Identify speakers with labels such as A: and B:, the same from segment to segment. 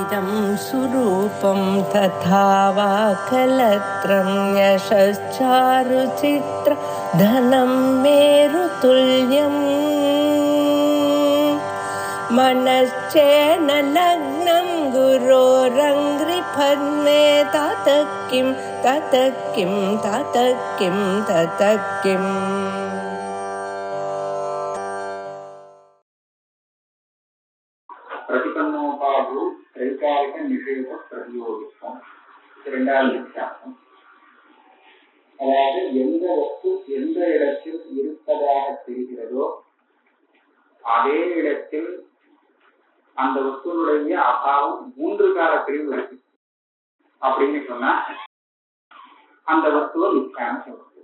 A: इदं सुरूपं तथा वा कलत्रं यशश्चारुचित्र धनं मेरुतुल्यम् मनश्चेन लग्नं गुरोरङ्घ्रिपद्मे ततः किं ततः किं ततः किं ततः किम्
B: प्रतिपन्नोपाधो त्रैकालिक निषेध प्रतियोगित्वம் இரண்டாவது வித்தியாசம். அதாவது எந்த வஸ்து எந்த இடத்தில் இருப்பதாக தெரிகிறதோ அதே இடத்தில் அந்த வஸ்துடைய அபாவம் 3 காலத்திலும் இருக்கு அப்படின்னு சொன்னா அந்த வஸ்துவை மித்யான்னு சொல்றது.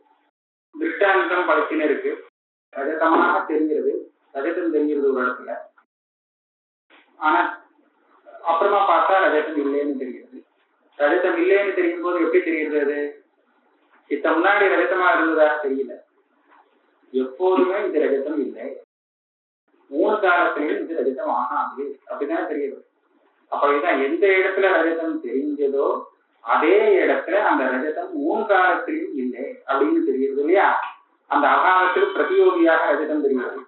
B: திருஷ்டாந்தம் பழக்கின்னு இருக்கு. ரஜதமாக தெரிகிறது, ரஜதம் தெரிகிறது ஒரு இடத்துல, ஆனா அப்புறமா பார்த்தா ரஜதம் இல்லைன்னு தெரிகிறது. ரஜதம் இல்லைன்னு தெரியும் போது எப்படி தெரிகிறது? அது இத்த முன்னாடி ரஜதமா இருந்ததா தெரியல. எப்போதுமே இது ரஜதம் இல்லை, 3 காலத்திலையும் இது ரஜதம் ஆகாது அப்படிதான் தெரியுது. அப்படிதான் எந்த இடத்துல ரஜதம் தெரிஞ்சதோ அதே இடத்துல அந்த ரஜதம் 3 காலத்திலையும் இல்லை அப்படின்னு தெரிகிறது இல்லையா? அந்த அகாலத்தில் பிரதியோகியாக ரஜதம் தெரிகிறது.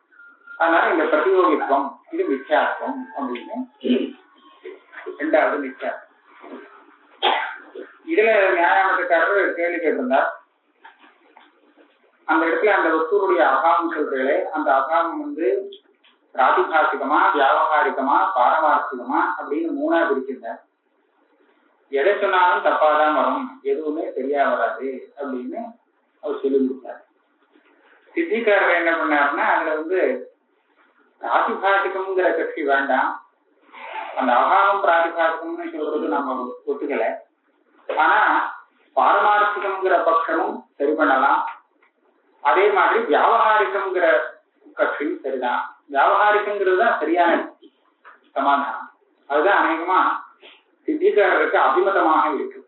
B: அதனால இந்த பிரதியோகித்துவம் இது வித்தியாசம் அப்படின்னு இரண்டாவது வித்தியாசம். இதுல நியாயமற்றக்காரர் கேள்வி கேட்டிருந்தார், அந்த இடத்துல அந்த வஸ்துடைய அகாமம் சொல்றீங்களே, அந்த அகாமம் பிராதிபாசிகமா, வியாபகாரிகமா, பாரமார்த்திகமா அப்படின்னு 3ஆ பிரிச்சிருந்தார். எதை சொன்னாலும் தப்பாதான் வரும், எதுவுமே சரியா வராது அப்படின்னு அவர் சொல்லி கொடுத்தார். சித்திக்காரர் என்ன பண்ணாருன்னா அதுல பிராதிபாசிகம்ங்கிற கட்சி வேண்டாம், அந்த அகாமம் பிராதிபாசிகம்னு சொல்றது நம்ம ஒத்துக்கல, ஆனா பாரமார்த்திகம்ங்கிற பட்சமும் சரி பண்ணலாம், அதே மாதிரி வியாபகாரிகம்ங்கிற கட்சியும் சரிதான். வியாபகாரிகங்கிறது தான் சரியான சமாதானம். அதுதான் அநேகமா சித்திகாரருக்கு அபிமதமாக இருக்கு.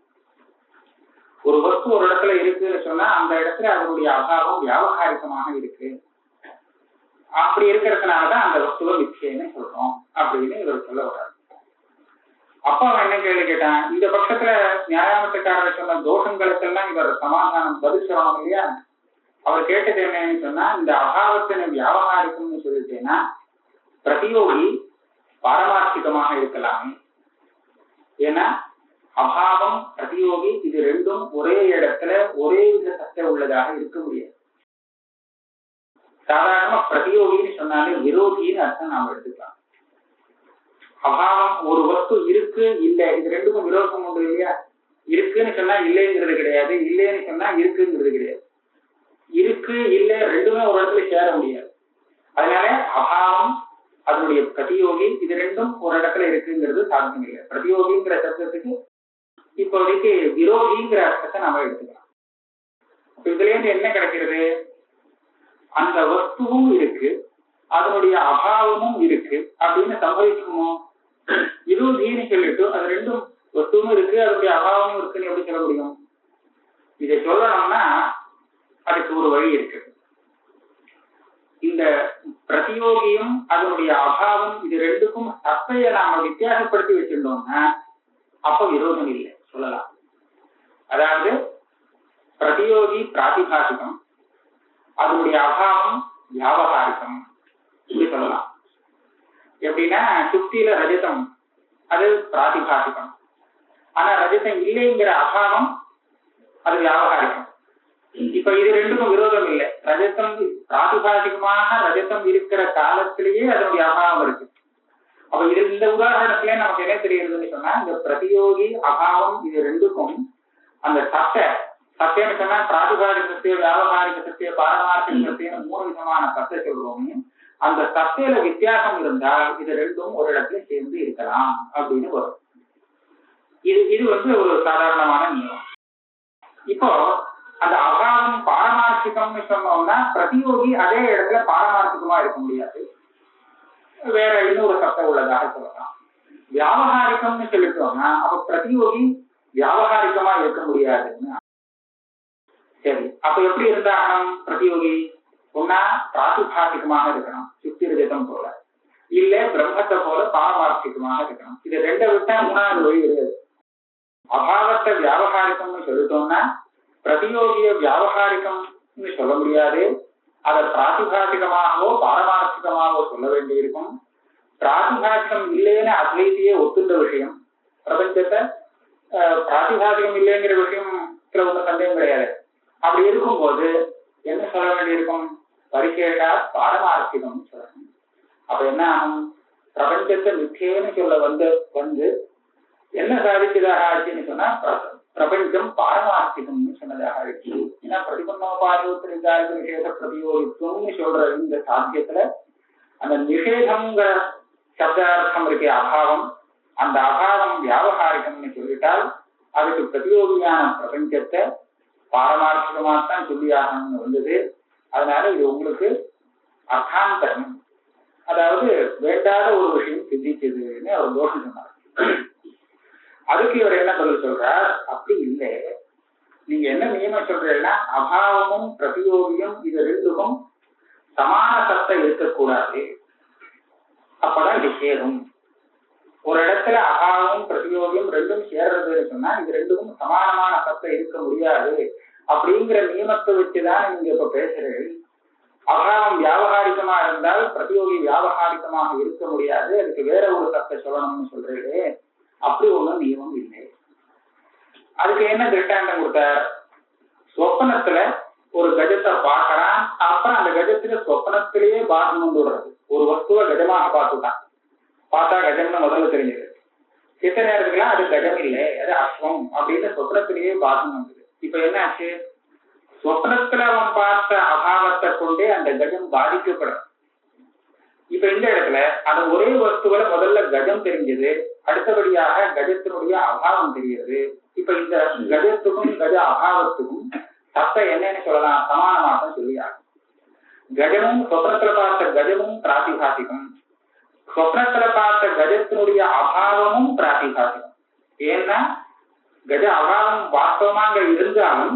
B: ஒரு வஸ்து ஒரு இடத்துல இருக்குன்னு சொன்னா அந்த இடத்துல அதனுடைய அபாவம் வியாபகாரிகமாக இருக்கு. அப்படி இருக்கிறதுனாலதான் அந்த வஸ்துவை மிச்சைன்னு சொல்றோம் அப்படின்னு இவர் சொல்ல வர்றாரு. அப்ப அவன் என்ன கேள்வி கேட்டான், இந்த பட்சத்துல நியாயமற்றக்காரர் சொன்ன தோஷங்களுக்கெல்லாம் இவர் சமாதானம் பதில் சொல்லணும் இல்லையா? அவர் கேட்டது என்னன்னு சொன்னா, இந்த அபாவத்தின வியாபகாரிக்கம்னு சொல்லிட்டேன்னா பிரதியோகி பாரமார்த்திகமாக இருக்கலாமே. ஏன்னா அபாவம் பிரதியோகி இது ரெண்டும் ஒரே இடத்துல ஒரே வித சத்தை உள்ளதாக இருக்க முடியாது. சாதாரணமா பிரதியோகின்னு சொன்னாலே விரோதின்னு அர்த்தம் நாம எடுத்துக்கலாம். அபாவம் ஒரு வஸ்து இருக்கு இல்லை, இது ரெண்டுக்கும் விரோதம் உண்டு இல்லையா? இருக்குன்னு சொன்னா இல்லைங்கிறது கிடையாது, இல்லைன்னு சொன்னா இருக்குங்கிறது கிடையாது. இருக்கு இல்லை ரெண்டுமே ஒரு இடத்துல சேர முடியாது. அதனால அபாவம் அதனுடைய பிரதியோகி இது ரெண்டும் ஒரு இடத்துல இருக்குங்கிறது சாத்தியம் இல்லை. பிரதியோகிங்கிற சப்தத்துக்கு இப்போதைக்கு விரோதிங்கிற அர்த்தத்தை நம்ம எடுத்துக்கலாம். இதுல இருந்து என்ன கிடைக்கிறது? அந்த வஸ்துவும் இருக்கு, அதனுடைய அபாவமும் இருக்கு அப்படின்னு சம்பவிக்குமோ? விரோதின்னு சொல்லிட்டு அது ரெண்டும் வஸ்துவும் இருக்கு அதனுடைய அபாவமும் இருக்குன்னு எப்படி சொல்ல முடியும்? இதை சொல்லணும்னா அதுக்கு ஒரு வழி இருக்கு. இந்த பிரதியோகியும் அதனுடைய அபாவம் இது ரெண்டுக்கும் சத்தையை நாம வித்தியாசப்படுத்தி வச்சிருந்தோம்னா அப்ப விரோதம் இல்லை சொல்லலாம். அதாவது பிரதியோகி பிராதிபாசிகம், அதனுடைய அபாவம் வியாபகாரிகம் இப்படி சொல்லலாம். எப்படின்னா சுத்தியில ரஜதம் அது பிராதிபாசிகம், ஆனா ரஜதம் இல்லைங்கிற அபாவம் அது வியாபகாரிகம். இப்ப இது ரெண்டுக்கும் விரோதம் இல்லை. ரஜதம் பிராதிபாசிகமாக ரஜதம் இருக்கிற காலத்திலேயே அதனுடைய அபாவம் இருக்கு. அப்ப இது இந்த உதாரணத்திலே நமக்கு என்ன தெரியுதுன்னு சொன்னா, இந்த பிரதியோகி அபாவம் இது ரெண்டுக்கும் அந்த சத்தைன்னு சொன்னா பிராதிபாசிக சத்திய, வியாபகாரிக சத்திய, பாரமார்த்திக சத்தியன்னு 3 விதமான சத்தை சொல்றோம். அந்த சத்தையில வித்தியாசம் இருந்தால் இது ரெண்டும் ஒரு இடத்துல சேர்ந்து இருக்கலாம் அப்படின்னு வரும். இது ஒரு சாதாரணமான நியமம். இப்போ அந்த அபாவம் பாரமார்த்திகம்னு சொன்னோம்னா பிரதியோகி அதே இடத்துல பாரமார்த்திகமா இருக்க முடியாது, வேற இன்னொரு சத்தை உள்ளதாக சொல்லலாம். வியாபகாரிகம்னு சொல்லிட்டோம்னா அப்ப பிரதியோகி வியாபகாரிகமா இருக்க முடியாதுன்னு. சரி, அப்ப எப்படி இருந்தாகணும்? பிரதியோகி ஒன்னா பிராதிபாசிகமாக இருக்கணும், சுத்தி ரஜதம் போல, இல்ல பிரம்மத்தை போல பாரமார்த்திகமாக இருக்கணும். இது ரெண்டை விட்டா மூணாவது வழி கிடையாது. அபாவத்தை வியாபகாரிகம்னு சொல்லிட்டோம்னா பிரதியோகிய வியாபகாரிகம்னு சொல்ல முடியாது. அதை பிராதிபாசிகமாகவோ பாரமார்த்திகமாகவோ சொல்ல வேண்டியிருக்கும். பிராதிபாசிகம் இல்லைன்னு அத்வைத்தியே ஒத்துண்ட விஷயம். பிரபஞ்சத்தை பிராதிபாசிகம் இல்லைங்கிற விஷயத்துல ஒன்றும் சந்தேகம் கிடையாது. அப்படி இருக்கும்போது என்ன சொல்ல வேண்டியிருக்கும்? பரிசேஷா பாரமார்த்திகம் சொல்லணும். அப்ப என்ன ஆகும்? பிரபஞ்சத்தை மிச்சேன்னு சொல்ல வந்து என்ன சாதிச்சதாக ஆச்சுன்னு சொன்னா பிரபஞ்சம் பாரமார்த்திகம்னு சொன்னதாக ஆயிடுச்சு. ஏன்னா பிரதிபன்னோபாதிகாரிக நிஷேத பிரதியோகித்துவம்னு சொல்ற இந்த சாத்தியத்துல அந்த நிஷேதங்கிற சப்தார்த்தம் இருக்க அபாவம், அந்த அபாவம் வியாபகாரிகம்னு சொல்லிட்டால் அதுக்கு பிரதியோகியான பிரபஞ்சத்தை பாரமார்த்திகமாகத்தான் சொல்லியாகணும்னு வந்தது. அதனால இது உங்களுக்கு அர்த்தாந்தரம், அதாவது வேண்டாத ஒரு விஷயம் சிந்திச்சதுன்னு அவர் தோஷம் சொன்னார். அதுக்கு இவர் என்ன பதில் சொல்றார்? அப்படி இல்லை, நீங்க என்ன நியமம் சொல்றீங்கன்னா அபாவமும் பிரதியோகியும் இது ரெண்டுக்கும் சமான சத்தை இருக்கக்கூடாது, அப்பதான் இது சேரும். ஒரு இடத்துல அபாவமும் பிரதியோகியும் ரெண்டும் சேர்றதுன்னு சொன்னா இது ரெண்டுக்கும் சமானமான சத்தை இருக்க முடியாது அப்படிங்கிற நியமத்தை வச்சுதான் நீங்க இப்ப பேசுறீர்கள். அபாவம் வியாபகாரிகமா இருந்தால் பிரதியோகி வியாபகாரிகமாக இருக்க முடியாது, அதுக்கு வேற ஒரு சத்தை சொல்லணும்னு சொல்றீங்களே, அப்படி ஒண்ணும் நியமம் இல்லை. அதுக்கு என்ன திருஷ்டாந்தம் கொடுத்தார்? சொப்பனத்துல ஒரு கஜத்தை பார்க்கறான், அப்புறம் அந்த கஜத்துல சொப்பனத்திலேயே பாசம் கொண்டு விடுறது. ஒரு வஸ்துவை கஜமாக பார்த்துட்டான், பார்த்தா கஜம்னு முதல்ல தெரிஞ்சது. சித்த நேரத்துக்குலாம் அது கஜம் இல்லை, அது அஸ்வம் அப்படின்னு சொப்பனத்திலேயே பாசம் வந்தது. இப்ப என்ன ஆச்சு? சொப்னத்துல அவன் பார்த்த அபாவத்தை கொண்டே அந்த கஜம் பாதிக்கப்படும். இப்ப இந்த இடத்துல அந்த ஒரே வஸ்துவில முதல்ல கஜம் தெரிஞ்சது, அடுத்தபடியாக கஜத்தினுடைய அபாவம் தெரிகிறது. இப்ப இந்த கஜத்துக்கும் கஜ அபாவத்துக்கும் சத்த என்னன்னு சொல்லலாம்? சமானமாக சொல்லியாகும். கஜமும் சொப்னத்துல பார்த்த கஜமும் பிராதிபாசிகம், சொப்னத்துல பார்த்த கஜத்தினுடைய அபாவமும் பிராதிபாசிகம். ஏன்னா கஜ அபாவம் வாஸ்தவமாக இருந்தாலும்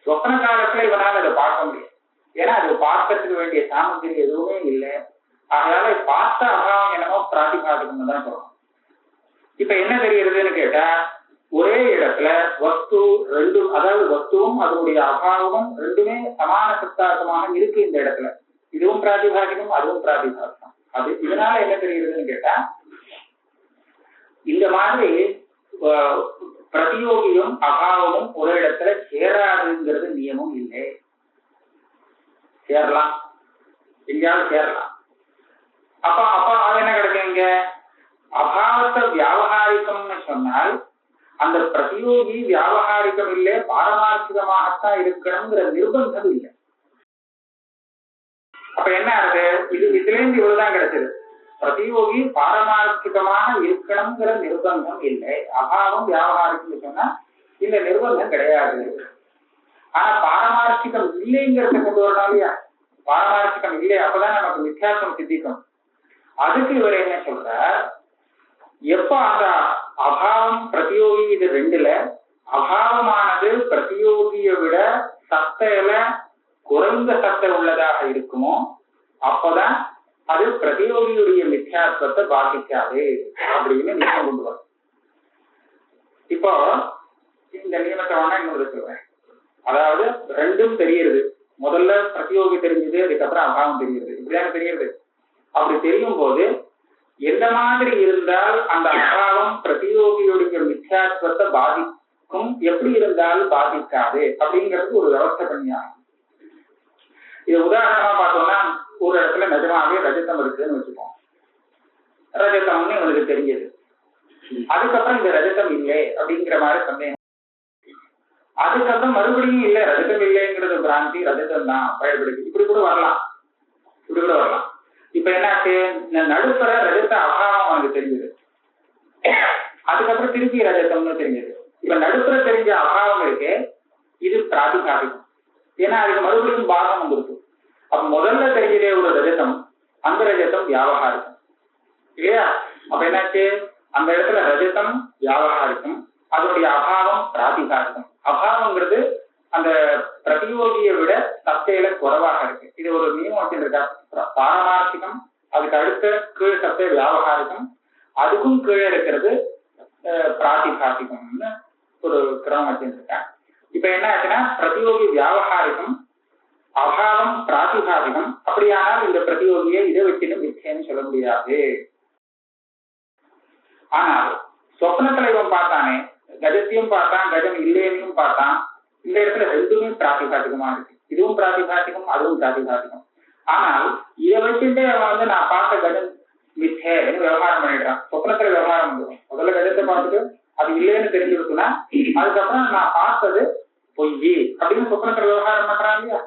B: சொப்ன காலத்துல இவனால் அதை பார்க்க முடியும். ஏன்னா அது பார்க்கறதுக்கு வேண்டிய சாமகிரி எதுவுமே இல்லை. அதனால பார்த்த அபாவம் என்னமோ பிராதிபாசிகம்னு தான் சொல்லணும். இப்ப என்ன தெரிகிறதுன்னு கேட்டா, ஒரே இடத்துல வஸ்து ரெண்டும், அதாவது வஸ்துவும் அதனுடைய அபாவமும் ரெண்டுமே சமான சத்தாகமாக இருக்கு இந்த இடத்துல. இதுவும் பிராதிபாசிகம், அதுவும் பிராதிபாசிகம். அது இதனால என்ன தெரிகிறதுன்னு கேட்டா, இந்த மாதிரி பிரதியோகியும் அபாவமும் ஒரு இடத்துல சேராதுங்கிறது நியமம் இல்லை. சேரலாம், எங்கேயாவது சேரலாம். அப்ப அது என்ன கிடைக்குங்க? அபாவத்தை வியாபகாரிகம்னு சொன்னால் அந்த பிரதியோகி வியாபகாரிகம் இல்லை, பாரமார்த்திகமாகத்தான் இருக்கணுங்கிற நிர்பந்தம் இல்லை. அப்ப என்ன ஆகுது? இதுல இருந்து இவ்வளவுதான் கிடைச்சது. பிரதியோகி பாரமார்த்திகமாக இருக்கணுங்கிற நிர்பந்தம் இல்லை. அபாவம் வியாபகாரிகம்னு சொன்னா இந்த நிர்பந்தம் கிடையாது. ஆனா பாரமார்த்திகம் இல்லைங்கிறத கொண்டு வரணும் இல்லையா? பாரமார்த்திகம் இல்லை, அப்பதான் நமக்கு வித்தியாசம் சித்திக்கும். அதுக்கு இவர் என்ன சொல்றார்? எப்ப அந்த அபாவம் பிரதியோகி இது ரெண்டுல அபாவமானது பிரதியோகியை விட சத்தையில குறைந்த சத்தை உள்ளதாக இருக்குமோ அப்பதான் அது பிரதியோகியுடைய மித்யாத்வத்தை பாதிக்காது அப்படின்னு நியமம் கொண்டு வரும். இப்போ இந்த நியமத்தை வேணா இன்னொரு சொல்றேன். அதாவது ரெண்டும் தெரியுது, முதல்ல பிரதியோகி தெரிஞ்சது, அதுக்கப்புறம் அபாவம் தெரியுது, இப்படிதானே தெரியுது. அப்படி தெரியும் போது எந்த மாதிரி இருந்தால் அந்த அபாவம் பிரதியோகியுடைய மித்யாத்வத்தை பாதிக்கும், எப்படி இருந்தாலும் பாதிக்காது அப்படிங்கிறது ஒரு விவஸ்தை பண்ணியாகும். இது உதாரணமா பார்த்தோம்னா, ஒரு இடத்துல நிஜமாவே ரஜதம் இருக்குன்னு வச்சுப்போம். ரஜதம்னு இவனுக்கு தெரிஞ்சது, அதுக்கப்புறம் இந்த ரஜதம் இல்லை அப்படிங்கிற மாதிரி சந்தேகம். அதுக்கப்புறம் மறுபடியும் இல்லை, ரஜதம் இல்லைங்கிறது பிராந்தி, ரஜதம் தான் பயன்படுது, இப்படி கூட வரலாம். இப்ப என்னாச்சு? நடுப்புற ரஜத அபாவம் அவனுக்கு தெரிஞ்சது, அதுக்கப்புறம் திருப்பி ரஜதம்னு தெரிஞ்சது. இப்ப நடுப்புற தெரிஞ்ச அபாவம் இருக்கு, இது பிராதிகாரிகம். ஏன்னா அதுக்கு மறுபடியும் பாகம் வந்துருக்கு. அப்ப முதல்ல தெரிஞ்சதே ஒரு ரஜதம், அந்த ரஜதம் வியாபகாரிகம் இல்லையா? அப்ப என்னாச்சு? அந்த இடத்துல ரஜதம் வியாபகாரிகம், அதனுடைய அபாவம் பிராதிகாரிகம். அபாவங்கிறது அந்த பிரதியோகியை விட சத்தையில குறைவாக இருக்கு. இது ஒரு நியமம் வச்சிருக்கா, பாரமார்த்திகம் அதுக்கு அடுத்த கீழ் சத்தை வியாபகாரிகம், அதுக்கும் கீழே இருக்கிறது பிராதிபாசிகம்னு ஒரு கிரமம் வச்சிருக்கேன். இப்ப என்ன ஆச்சுன்னா பிரதியோகி வியாபகாரிகம், அபாவம் பிராதிபாசிகம். அப்படியானால் இந்த பிரதியோகியை இதை வச்சுன்னு மிச்சேன்னு சொல்ல முடியாது. ஆனால் சொப்னத்துல இவன் பார்த்தானே, கஜத்தையும் பார்த்தான், கஜம் இல்லையையும் பார்த்தான். இந்த இடத்துல ரெண்டுமே பிராதிபாசிகமா இருக்கு. இதுவும் பிராதிபாசிகம், அதுவும் பிராதிபாசிகம். ஆனால் இதை வச்சுட்டு அவன் நான் பார்த்த கஜம் மிச்சேன்னு விவகாரம் பண்ணிடுறான். சொப்னத்துல விவகாரம் பண்ணுவோம். முதல்ல கஜத்தை பார்த்துட்டு அது இல்லைன்னு தெரிஞ்சுருக்குன்னா அதுக்கப்புறம் நான் பார்த்தது பொய் அப்படின்னு சொப்னத்துல விவகாரம் பண்றான் இல்லையா?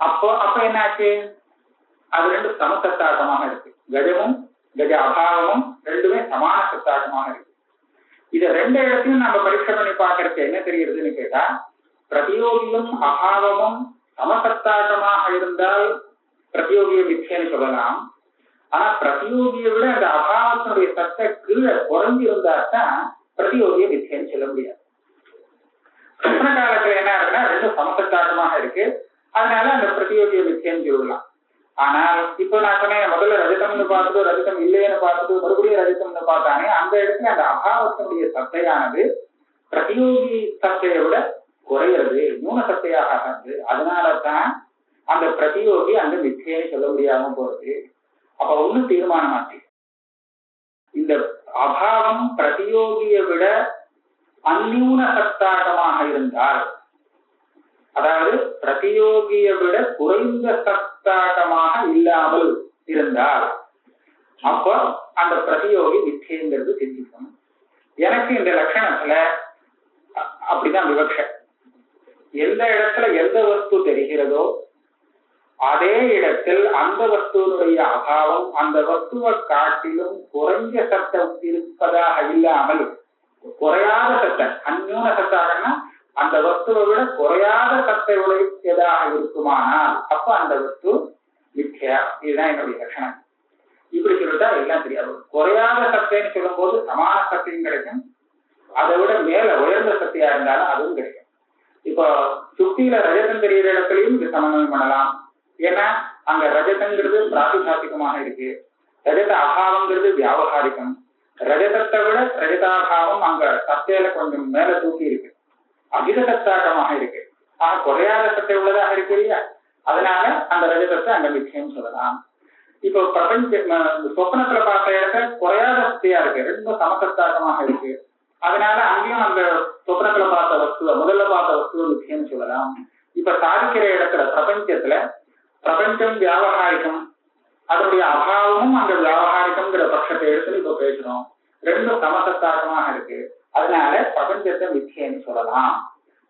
B: அப்ப என்ன ஆச்சு? அது ரெண்டு சமசத்தாட்டமாக இருக்கு. கஜமும் கஜ அபாவமும் ரெண்டுமே சமான சத்தாட்டமாக இருக்கு. இத ரெண்டு இடத்தையும் நம்ம பரீட்சை பண்ணி பார்க்கறதுக்கு என்ன தெரியுதுன்னு கேட்டா, பிரதியோகியும் அபாவமும் சமசத்தாட்டமாக இருந்தால் பிரதியோகியை மிச்சேன்னு சொல்லலாம். ஆனா பிரதியோகியை விட அந்த அபாவத்தினுடைய சத்தை கீழே குறைஞ்சி இருந்தாதான் பிரதியோகியை மிச்சேன்னு சொல்ல முடியாது. சொப்ன காலத்துல என்ன இருக்குன்னா ரெண்டும் சமசத்தாட்டமாக இருக்கு, அதனால அந்த பிரதியோகியை மிச்சேன்னு சொல்லலாம். ஆனால் இப்ப நான் சொன்னேன், முதல்ல ரஜதம்னு பார்த்துட்டு ரஜதம் இல்லைன்னு பார்த்துட்டு மறுபடியும் ரஜதம்னு பார்த்தானே, அந்த இடத்துல அந்த அபாவத்தினுடைய சத்தையானது பிரதியோகி சத்தையை விட குறையிறது, மூண சத்தையாக ஆகாது. அதனாலதான் அந்த பிரதியோகி அந்த மிச்சையை சொல்ல முடியாம போறது. அப்ப ஒண்ணு தீர்மானமாச்சு, இந்த அபாவம் பிரதியோகியை விட அந்யூன சத்தாட்டமாக இருந்தால், அதாவது பிரதியோகியை விட குறைந்த சத்தாட்டமாக இல்லாமல் இருந்தால் அப்ப அந்த பிரதியோகி மிச்சைங்கிறது சிந்திக்கும். எனக்கு இந்த லட்சணத்துல அப்படிதான் விவக்ஷை. எந்த இடத்துல எந்த வஸ்து தெரிகிறதோ அதே இடத்தில் அந்த வஸ்துவனுடைய அபாவம் அந்த வஸ்துவை காட்டிலும் குறைஞ்ச சத்தம் இருப்பதாக இல்லாமல், குறையாத சத்தம், அந்யூன சத்தாகனா அந்த வஸ்துவை விட குறையாத சத்தை உடையதாக இருக்குமானால் அப்ப அந்த வஸ்து மித்யா. இதுதான் என்னுடைய லட்சணம். இப்படி சொல்லிட்டா எல்லாம் தெரியாது. குறையாத சத்தைன்னு சொல்லும் போது சமான சத்தையும் கிடைக்கும், அதை விட மேல உயர்ந்த சக்தியா இருந்தாலும் அதுவும் கிடைக்கும். இப்போ சுத்தியில ரஜதம் தெரிகிற இடத்துலையும் இது சமன்வயம் பண்ணலாம். ஏன்னா அங்க ரஜதங்கிறது பிராதிபாசிகமாக இருக்கு, ரஜத அபாவங்கிறது வியாபகாரிகம். ரஜதத்தை விட ரஜதாபாவம் அங்க சத்தையில கொஞ்சம் மேல தூக்கி இருக்கு, அதிக சத்தாட்டமாக இருக்கு. ஆனா குறையாத சத்தை உள்ளதாக இருக்கு இல்லையா? அதனால அந்த ரஜதத்தை அங்க மிச்சம் சொல்லலாம். இப்போ பிரபஞ்ச சொப்னத்துல பார்த்த இடத்துல குறையாத சக்தியா இருக்கு, ரெண்டும் சமசத்தாட்டமாக இருக்கு. அதனால அங்கேயும் அந்த சொப்னத்துல பார்த்த வஸ்துவ முதல்ல பார்த்த வஸ்துவ மிச்சம் சொல்லலாம். இப்ப சாதிக்கிற இடத்துல பிரபஞ்சத்துல பிரபஞ்சம் வியாபகாரிகம், அதனுடைய அபாவமும் அங்க வியாபகாரிகம்ங்கிற பட்சத்தை எடுத்து இப்ப பேசுறோம். ரெண்டும் சமசத்தாட்டமாக இருக்கு, அதனால பிரபஞ்சத்தை மிச்சேன்னு சொல்லலாம்.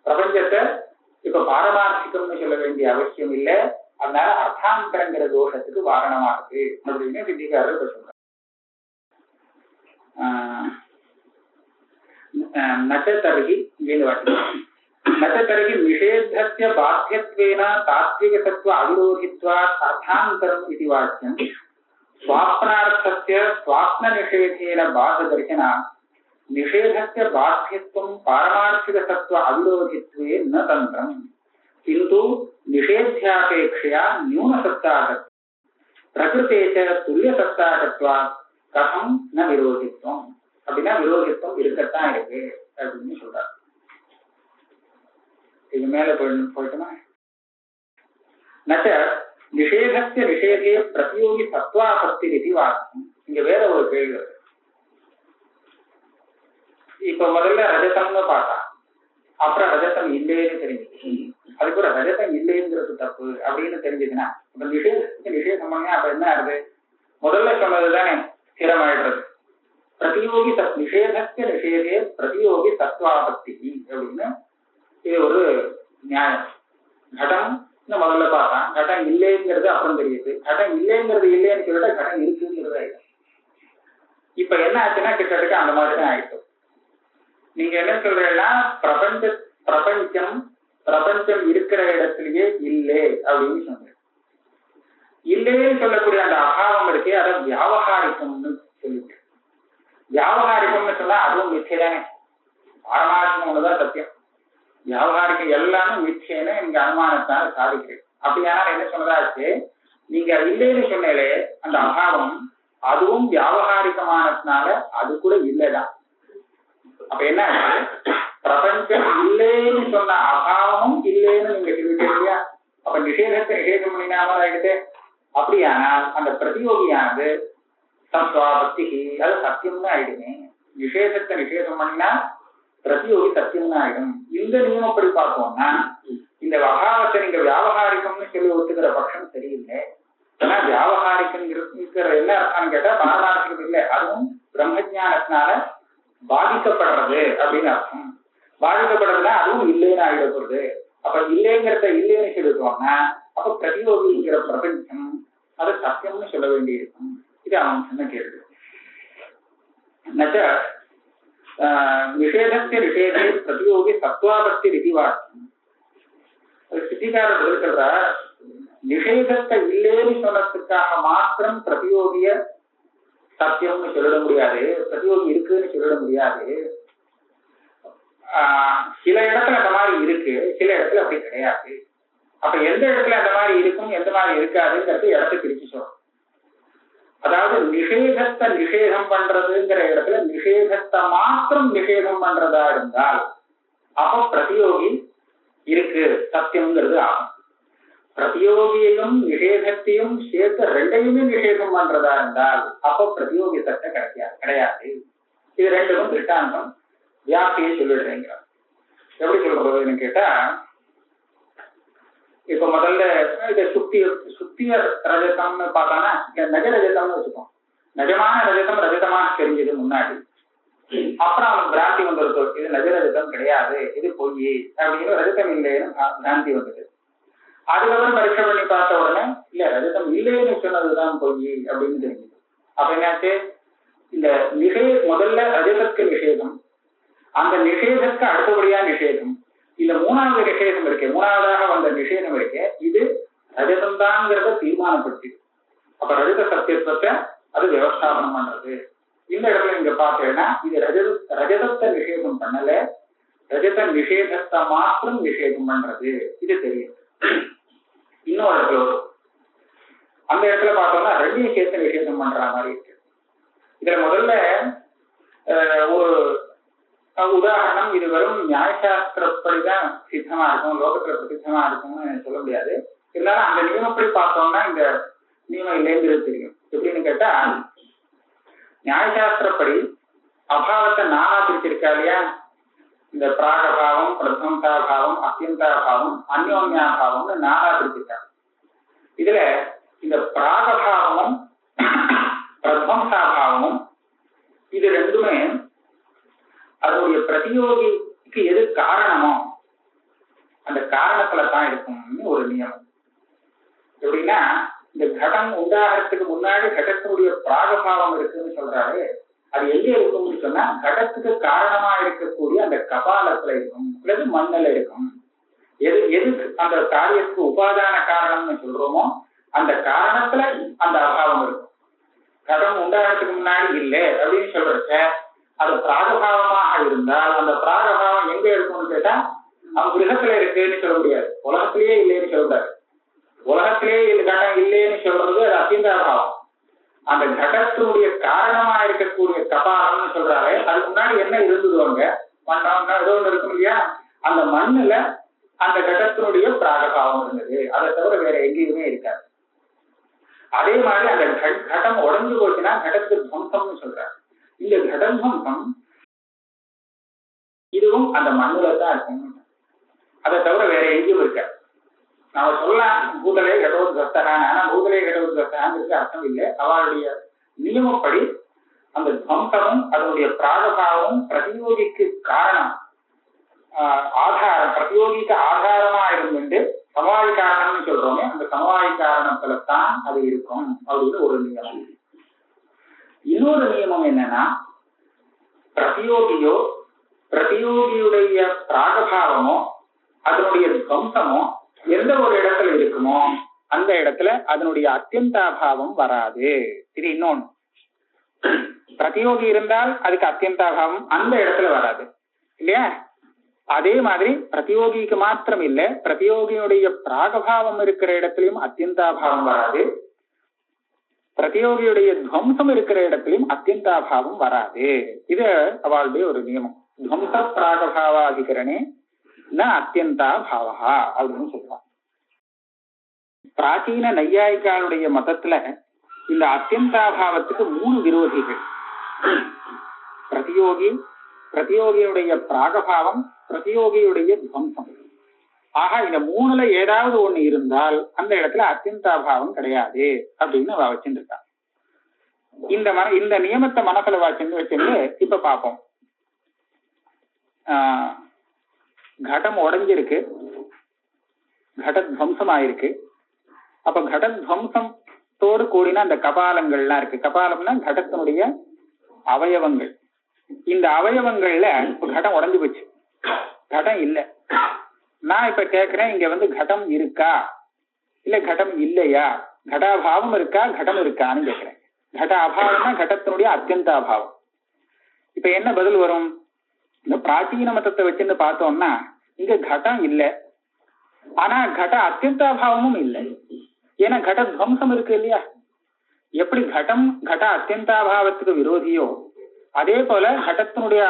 B: பிரபஞ்சத்தை இப்ப பாரமார்த்திகம்னு சொல்ல வேண்டிய அவசியம் இல்லை, அதனால அர்த்தாந்தரங்கிற தோஷத்துக்கு வாரணமா இருக்கு அப்படின்னு சித்திகாரர் இப்ப சொல்றாங்க. நச்சதர்கி நச்சதர்கி நிஷேதஸ்ய பாத்தியத்வேன தாத்விக சத்வ அவிரோதித்வாத் அர்த்தாந்தரம் இது வாக்கியம் ஸ்வாப்னார்த்தஸ்ய ஸ்வாப்ன நிஷேதேன பாததர்சனா நிஷேதஸ்ய பாத்தியத்வம் பாரமார்த்திக சத்வ அவிரோதித்வே ந தந்திரம் கிந்து நிஷேத்யாபேக்ஷயா நியூன சத்தாகத் பிரகிருதேச்ச துல்லிய சத்தாகத்வாத் கதம் ந விரோதித்வம். அப்படின்னா விரோதித்வம் இருக்கத்தான் இருக்கு அப்படின்னு சொல்றாரு. இது மேல போயிட்டுமா? நச்ச நிஷேதஸ்ய நிஷேதே பிரதியோகி சத்வாபத்தி இது வாக்கியம். இங்க வேற ஒரு கேள்வி. இப்ப முதல்ல ரஜதம்னு பார்த்தா, அப்புறம் ரஜதம் இல்லைன்னு தெரிஞ்சுது, அதுக்கு ரஜதம் இல்லைங்கிறது தப்பு அப்படின்னு தெரிஞ்சதுன்னா இப்ப நிஷேதத்துக்கு நிஷேதம் பண்ணா அப்ப என்ன ஆகுது? முதல்ல சொன்னதுதானே ஸ்திரமாயிடுறது. பிரதியோகி நிஷேதஸ்ய நிஷேதே பிரதியோகி சத்வாபத்தி அப்படின்னு இது ஒரு நியாயம். கடம் முதல்ல பார்த்தா கடம் இல்லைங்கிறது அப்புறம் தெரியுது, கடம் இல்லைங்கிறது இல்லைன்னு சொல்லிட்டா கடம் இருக்குங்கிறது ஆயிடும். இப்ப என்ன ஆச்சுன்னா கிட்டத்தட்ட அந்த மாதிரிதான் ஆயிடும். நீங்க என்ன சொல்றீங்கன்னா பிரபஞ்சம் இருக்கிற இடத்துலயே இல்லை அப்படின்னு சொன்னீங்க. இல்லைன்னு சொல்லக்கூடிய அந்த அபாவம் இருக்கே அதை வியாபகாரிகம்னு சொல்லிட்டு, வியாபகாரிகம்னு சொன்னா அதுவும் மிச்சைதானே, பாரமார்த்திகம் ஒண்ணுதான் சத்தியம். வியாபகாரிகம் எல்லாமே மிச்சேன்னு இங்க அனுமானத்தால சாதிக்கிறேன். அப்படியானால் என்ன சொன்னதாச்சு, நீங்க இல்லைன்னு சொன்னாலே அந்த அபாவம் அதுவும் வியாபகாரிகமானதுனால அது கூட இல்லைதான். அப்ப என்ன பிரபஞ்சம் இல்லைன்னு சொன்ன அபாவமும் இல்லைன்னு நீங்க சொல்லிட்டு இல்லையா? அப்ப நிஷேதத்தை நிஷேதம் பண்ணினாமல் ஆயிடுது. அப்படியானால் அந்த பிரதியோகியானது சத்வாபக்தி அது சத்தியம்னு ஆயிடுமே. நிஷேதத்தை நிஷேதம் பண்ணினா பிரதியோகி சத்தியம்னு ஆயிடும். இந்த நியமப்படி பார்த்தோம்னா இந்த அபாவத்தை நீங்க வியாபகாரிகம்னு சொல்லி ஒத்துக்கிற பட்சம் சரியில்லை. ஆனா வியாபகாரிக்கிற என்ன அர்த்தம்னு கேட்டா பாரமார்த்திகம் இல்லை, அதுவும் பிரம்மஜானத்தினால பாதிக்கப்படுறது அப்படின்னு அர்த்தம். பாதிக்கப்படுறதுனா அதுவும் இல்லைன்னு ஆகிடப்படுறது. அப்ப இல்லைங்கிறத இல்லைன்னு சொல்லிட்டோம்னா அப்ப பிரதியோகிங்கிற பிரபஞ்சம் அது சத்தியம்னு சொல்ல வேண்டி இருக்கும். இது அவன் சொன்ன கேள்வி. நிஷேதத்தை நிஷேதே பிரதியோகி சத்வாபக்தி விதிவாக்கம். சித்திகாரர் இருக்கிற நிஷேதத்தை இல்லைன்னு சொன்னதுக்காக மாத்திரம் பிரதியோகிய சத்தியம்னு சொல்லிட முடியாது, பிரதியோகி இருக்குன்னு சொல்லிட முடியாது. சில இடத்துல அந்த மாதிரி இருக்கு, சில இடத்துல அப்படி கிடையாது. அப்ப எந்த இடத்துல அந்த மாதிரி இருக்கும் எந்த மாதிரி இருக்காதுங்கிறது இடத்தை பிரிச்சு சொல்றோம். அதாவது நிஷேதத்தை நிஷேதம் பண்றதுங்கிற இடத்துல நிஷேதத்தை மாத்திரம் நிஷேதம் பண்றதா இருந்தால் அப்ப பிரதியோகி இருக்கு சத்தியம்ங்கிறது ஆகும். பிரதியோகியையும் நிஷேதத்தையும் சேர்த்து ரெண்டையுமே நிஷேதம் பண்றதா இருந்தால் அப்ப பிரதியோகி சத்தை கிடையாது. இது ரெண்டும் திருஷ்டாந்தம் வியாப்தியை சொல்லிடுறேங்க. எப்படி சொல்றதுன்னு கேட்டா, இப்ப முதல்ல இந்த சுத்திய ரஜதம்னு பார்த்தானா நஜ ரஜதம்னு வச்சுக்கோம். நஜமான ரஜதம் ரஜதமாக தெரிஞ்சது முன்னாடி, அப்புறம் அவனுக்கு பிராந்தி வந்துருக்கு, இது நஜ ரஜதம் கிடையாது, இது பொய் அப்படின்னு ரஜதம் இல்லைன்னு பிராந்தி வந்தது. அதுக்கப்புறம் பரீட்சை பண்ணி பார்த்த உடனே இல்ல ரஜதம் இல்லைன்னு சொன்னதுதான் பொய் அப்படின்னு தெரிஞ்சது. அப்ப என்னாச்சு, இந்த முதல்ல ரஜதத்துக்கு நிஷேதம், அந்த நிஷேதத்துக்கு அடுத்தபடியா நிஷேதம், இந்த மூணாவது நிஷேதம் இருக்கு, மூணாவதாக வந்த நிஷேதம் இருக்கு, இது ரஜதம் தான்ங்கிறத தீர்மானப்படுத்தி அப்ப ரஜத சத்தியத்துவத்தை அது விவஸ்தாபனம் பண்றது. இந்த இடத்துல நீங்க பார்த்தீங்கன்னா இது ரஜதத்தை நிஷேதம் பண்ணல, ரஜத நிஷேதத்தை மாத்திரம் நிஷேதம் பண்றது, இது தெரியும். இன்னொரு இடத்துல வரும், அந்த இடத்துல பார்த்தோம்னா ரெண்டையும் சேர்த்து நிஷேதம் பண்ற மாதிரி இருக்கு. இதுல முதல்ல ஒரு உதாரணம், இது வெறும் நியாயசாஸ்திரப்படிதான் சித்தமா இருக்கும், லோகத்துல பிரசித்தமா இருக்கும்னு சொல்ல முடியாது. இருந்தாலும் அந்த நியமப்படி பார்த்தோம்னா இந்த நியமம் இல்லைங்கிறது தெரியும். எப்படின்னு கேட்டா, நியாயசாஸ்திரப்படி அபாவத்தை நானா பிரிச்சிருக்கா இல்லையா, இந்த பிராகபாவம், பிரத்வம்சாபாவம், அத்தியந்தாபாவம், அந்யோன்யாபாவம்னு நானா பிரிச்சிருக்கா. இதுல இந்த பிராகபாவமும் பிரத்வம்சாபாவமும் இது ரெண்டுமே அதனுடைய பிரதியோகிக்கு எது காரணமோ அந்த காரணத்துல தான் இருக்கும்னு ஒரு நியமம். எப்படின்னா, இந்த கடம் உண்டாகிறதுக்கு முன்னாடி கடத்தினுடைய பிராகபாவம் இருக்குன்னு சொல்றாரு, அது எங்க இருக்கும்னு சொன்னா கடத்துக்கு காரணமா இருக்கக்கூடிய அந்த கபாலத்துல இருக்கும், அல்லது மண்ணில இருக்கும். எது அந்த காரியத்துக்கு உபாதான காரணம்னு சொல்றோமோ அந்த காரணத்துல அந்த அபாவம் இருக்கும். கடம் உண்டாகிறதுக்கு முன்னாடி இல்லை அப்படின்னு சொல்றச்ச அது பிராகபாவமாக இருந்தால் அந்த பிராகபாவம் எங்க இருக்கும்னு கேட்டா அவன் கிரகத்துல இருக்குன்னு சொல்ல முடியாது, உலகத்திலேயே இல்லைன்னு சொல்லக்கூடாது. உலகத்திலேயே கடம் இல்லைன்னு சொல்றது அது அத்தியந்தாபாவம். அந்த கடத்தினுடைய காரணமா இருக்கக்கூடிய கபாலம்னு சொல்றாரு, அதுக்கு முன்னாடி என்ன இருந்ததுவாங்க மண்ணம் ஏதோ ஒன்று இருக்கும் இல்லையா, அந்த மண்ணுல அந்த கடத்தினுடைய பிராகபாவம் இருந்தது, அதை தவிர வேற எங்கேயுமே இருக்காது. அதே மாதிரி அந்த கடம் உடஞ்சு போச்சுன்னா கடத்துக்கு துவம்சம்னு சொல்றாரு. இந்த கடத்வம்சம் இதுவும் அந்த மண்ணுல தான் இருக்கும், அதை தவிர வேற எங்கேயும் இருக்காது. நாம சொல்லலாம் பூதலே கடவுத்வஸ்தகான, ஆனா பூதலே கடவுத்வஸ்தகாங்கிறது அர்த்தம் இல்லை. அவருடைய நியமப்படி அந்த துவம்சமும் அதனுடைய பிராகபாவமும் பிரதியோகிக்கு காரணம் ஆதாரம், பிரதியோகிக்கு ஆதாரமா இருந்து சமவாய காரணம்னு சொல்றோமே, அந்த சமவாய காரணத்துலதான் அது இருக்கும் அப்படின்னு ஒரு நியமம். இன்னொரு நியமம் என்னன்னா, பிரதியோகியுடைய பிராகபாவமோ அதனுடைய துவம்சமோ எந்த ஒரு இடத்துல இருக்குமோ அந்த இடத்துல அதனுடைய அத்தியந்தாபாவம் வராது. இது இன்னொன்னு, பிரதியோகி இருந்தால் அதுக்கு அத்தியந்தாபாவம் அந்த இடத்துல வராது இல்லையா. அதே மாதிரி பிரதியோகிக்கு மாத்திரம் இல்ல, பிரதியோகியுடைய பிராகபாவம் இருக்கிற இடத்திலையும் அத்தியந்தாபாவம் வராது, பிரதியோகியுடைய துவம்சம் இருக்கிற இடத்திலையும் அத்தியந்தாபாவம் வராது. இது அவளுடைய ஒரு நியமம். துவம்ச பிராகபாவாதிகரணே ந அத்தியந்தாபாவா அப்படின்னு சொல்றான். பிராச்சீன நையாயிகாளுடைய மதத்துல இந்த அத்தியந்தாபாவத்துக்கு 3 விரோதிகள். பிரதியோகி, பிரதியோகியுடைய பிராகபாவம், பிரதியோகியுடைய துவம்சம். ஆக இந்த 3ல ஏதாவது ஒண்ணு இருந்தால் அந்த இடத்துல அத்தியந்தாபாவம் கிடையாது அப்படின்னு வச்சுருக்கா. இந்த நியமத்தை மனசுல வச்சுட்டு இப்ப பார்ப்போம். கடம் உடைஞ்சிருக்கு, கடத்வம்சம் ஆயிருக்கு. அப்ப கடத்வம்சத்தோடு கூடின அந்த கபாலங்கள்லாம் இருக்கு. கபாலம்னா கடத்தினுடைய அவயவங்கள். இந்த அவயவங்கள்ல இப்ப கடம் உடைஞ்சு போச்சு, கடம் இல்ல. நான் இப்ப கேக்குறேன், இங்க கடம் இருக்கா இல்ல கடம் இல்லையா, கடாபாவம் இருக்கா கடம் இருக்கான்னு கேக்குறேன். கட அபாவம்னா கடத்தினுடைய அத்தியந்தாபாவம். இப்ப என்ன பதில் வரும்? இந்த பிராச்சீன மதத்தை வச்சுன்னு பார்த்தோம்னா இங்க கடம் இல்லை, ஆனா கட அத்தியந்தாபாவமும் இல்லை. ஏன்னா கட துவம்சம் இருக்கு இல்லையா. எப்படி கடம் கட அத்தியந்தாபாவத்துக்கு விரோதியோ அதே போல கடத்தினுடைய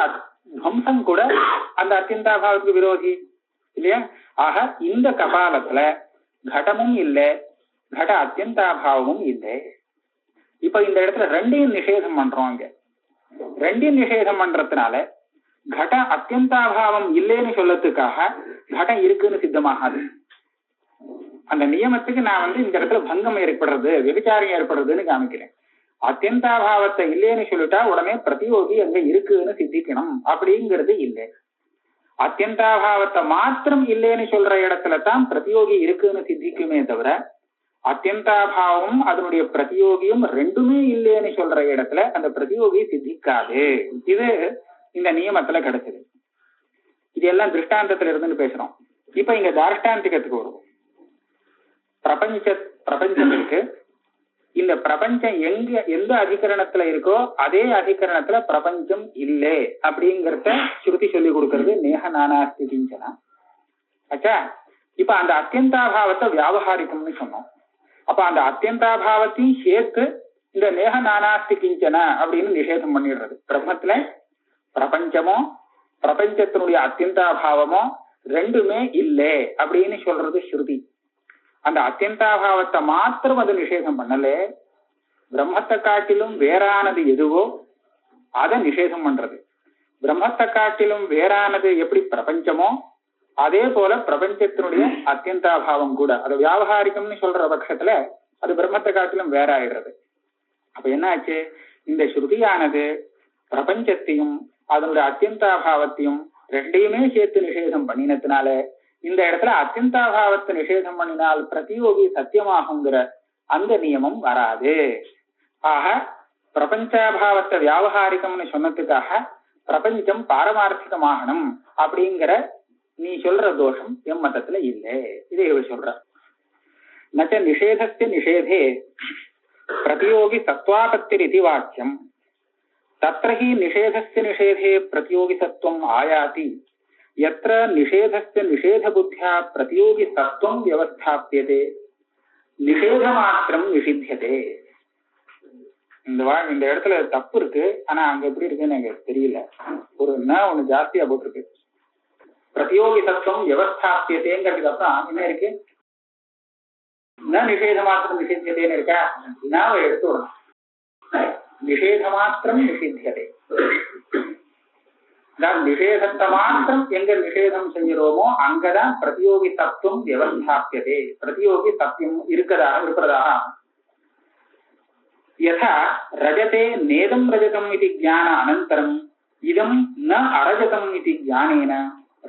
B: துவம்சம் கூட அந்த அத்தியந்தாபாவத்துக்கு விரோதி இல்லையா. ஆக இந்த கபாலத்துல கடமும் இல்லை, கட அத்தியந்தாபாவமும் இல்லை. இப்ப இந்த இடத்துல ரெண்டையும் நிஷேதம் பண்றோம். அங்க ரெண்டையும் நிஷேதம் பண்றதுனால கட அத்தியந்தாபாவம் இல்லைன்னு சொல்லத்துக்காக கடம் இருக்குன்னு சித்தமாகாது. அந்த நியமத்துக்கு நான் இந்த இடத்துல பங்கம் ஏற்படுறது, விபச்சாரம் ஏற்படுறதுன்னு காமிக்கிறேன். அத்தியந்தாபாவத்தை இல்லைன்னு சொல்லிட்டா உடனே பிரதியோகி அங்க இருக்குன்னு சித்திக்கணும் அப்படிங்கிறது இல்லை. அத்தியந்தாபாவத்தை மாத்திரம் இல்லைன்னு சொல்ற இடத்துல தான் பிரதியோகி இருக்குன்னு சித்திக்குமே தவிர அத்தியந்தாபாவமும் அதனுடைய பிரதியோகியும் ரெண்டுமே இல்லைன்னு சொல்ற இடத்துல அந்த பிரதியோகி சித்திக்காது. இது இந்த நியமத்துல கிடைச்சது. இது எல்லாம் திருஷ்டாந்தத்துல இருந்துன்னு பேசுறோம். இப்ப இங்க தார்ஷ்டாந்திகத்துக்கு வருவோம். பிரபஞ்சம் இருக்கு. இந்த பிரபஞ்சம் எந்த அதிகரணத்துல இருக்கோ அதே அதிகரணத்துல பிரபஞ்சம் இல்லை அப்படிங்கறத ஸ்ருதி சொல்லி கொடுக்கறது நேஹ நானாஸ்தி கிஞ்சனா. ஆச்சா, இப்ப அந்த அத்தியந்தாபாவத்தை வியாபகாரிக்கம்னு சொன்னோம். அப்ப அந்த அத்தியந்தாபாவத்தையும் சேர்த்து இந்த நேஹ நானாஸ்தி கிஞ்சனா அப்படின்னு நிஷேதம் பண்ணிடுறது. பிரம்மத்துல பிரபஞ்சமோ பிரபஞ்சத்தினுடைய அத்தியந்தாபாவமோ ரெண்டுமே இல்லை அப்படின்னு சொல்றது ஸ்ருதி. அந்த அத்தியந்தாபாவத்தை மாத்திரம் அது நிஷேதம் பண்ணல, பிரம்மத்தை காட்டிலும் வேறானது எதுவோ அதை நிஷேதம் பண்றது. பிரம்மத்தை காட்டிலும் வேறானது எப்படி பிரபஞ்சமோ அதே போல பிரபஞ்சத்தினுடைய அத்தியந்தாபாவம் கூட அது வியாபகாரிகம்னு சொல்ற பட்சத்துல அது பிரம்மத்தை காட்டிலும் வேற ஆயிடுறது. அப்ப என்ன ஆச்சு? இந்த ஸ்ருதியானது பிரபஞ்சத்தையும் அதனுடைய அத்தியந்தாபாவத்தையும் ரெண்டையுமே சேர்த்து நிஷேதம் பண்ணினதுனால இந்த இடத்துல அத்தியந்தாபாவத்தை நிஷேதம் பண்ணினால் பிரதியோகி சத்தியமாகுங்கிற அந்த நியமம் வராது. ஆக பிரபஞ்சாபாவத்தை வியாபகாரிகம்னு சொன்னதுக்காக பிரபஞ்சம் பாரமார்த்திகமாகணும் அப்படிங்கிற நீ சொல்ற தோஷம் எம் மதத்துல இல்லை. இதை சொல்ற நச்ச நிஷேதஸ்ய நிஷேதே பிரதியோகி சத்வாபத்திரிதி வாக்கியம் தத்ரஹி நிஷேதஸ்ய நிஷேதே பிரதியோகி சத்வம் ஆயாதி யத்ர நிஷேதஸ்ய நிஷேத புத்தியா பிரதியோகி சத்வம் வியவஸ்தாப்யதே நிஷேத மாத்திரம் நிஷித்தியதே. இந்த இடத்துல தப்பு இருக்கு, ஆனா அங்க எப்படி இருக்குன்னு எனக்கு தெரியல. ஒரு ஒண்ணு ஜாஸ்தியா போட்டிருக்கு. பிரதியோகி சத்வம் வியவஸ்தாப்யதேங்கிறதுக்கு அப்புறம் என்ன இருக்கு? நிஷேத மாத்திரம் நிஷித்தியதேன்னு இருக்கா? நாம எடுத்து விடணும். நிஷேத மாத்திரம் நிஷித்தியதே. நிஷேதத்தை மாத்திரம் எங்க நிஷேதம் செய்கிறோமோ அங்கதான் பிரதியோகி சத்துவம் வியவஸ்தாப்யதே. பிரதியோகி சத்தியம் இருக்கிறதாக யதா ரஜதே நேதம் ரஜதம் இது ஞான அனந்தரம் இதம் ந அரஜதம் இது ஞானேன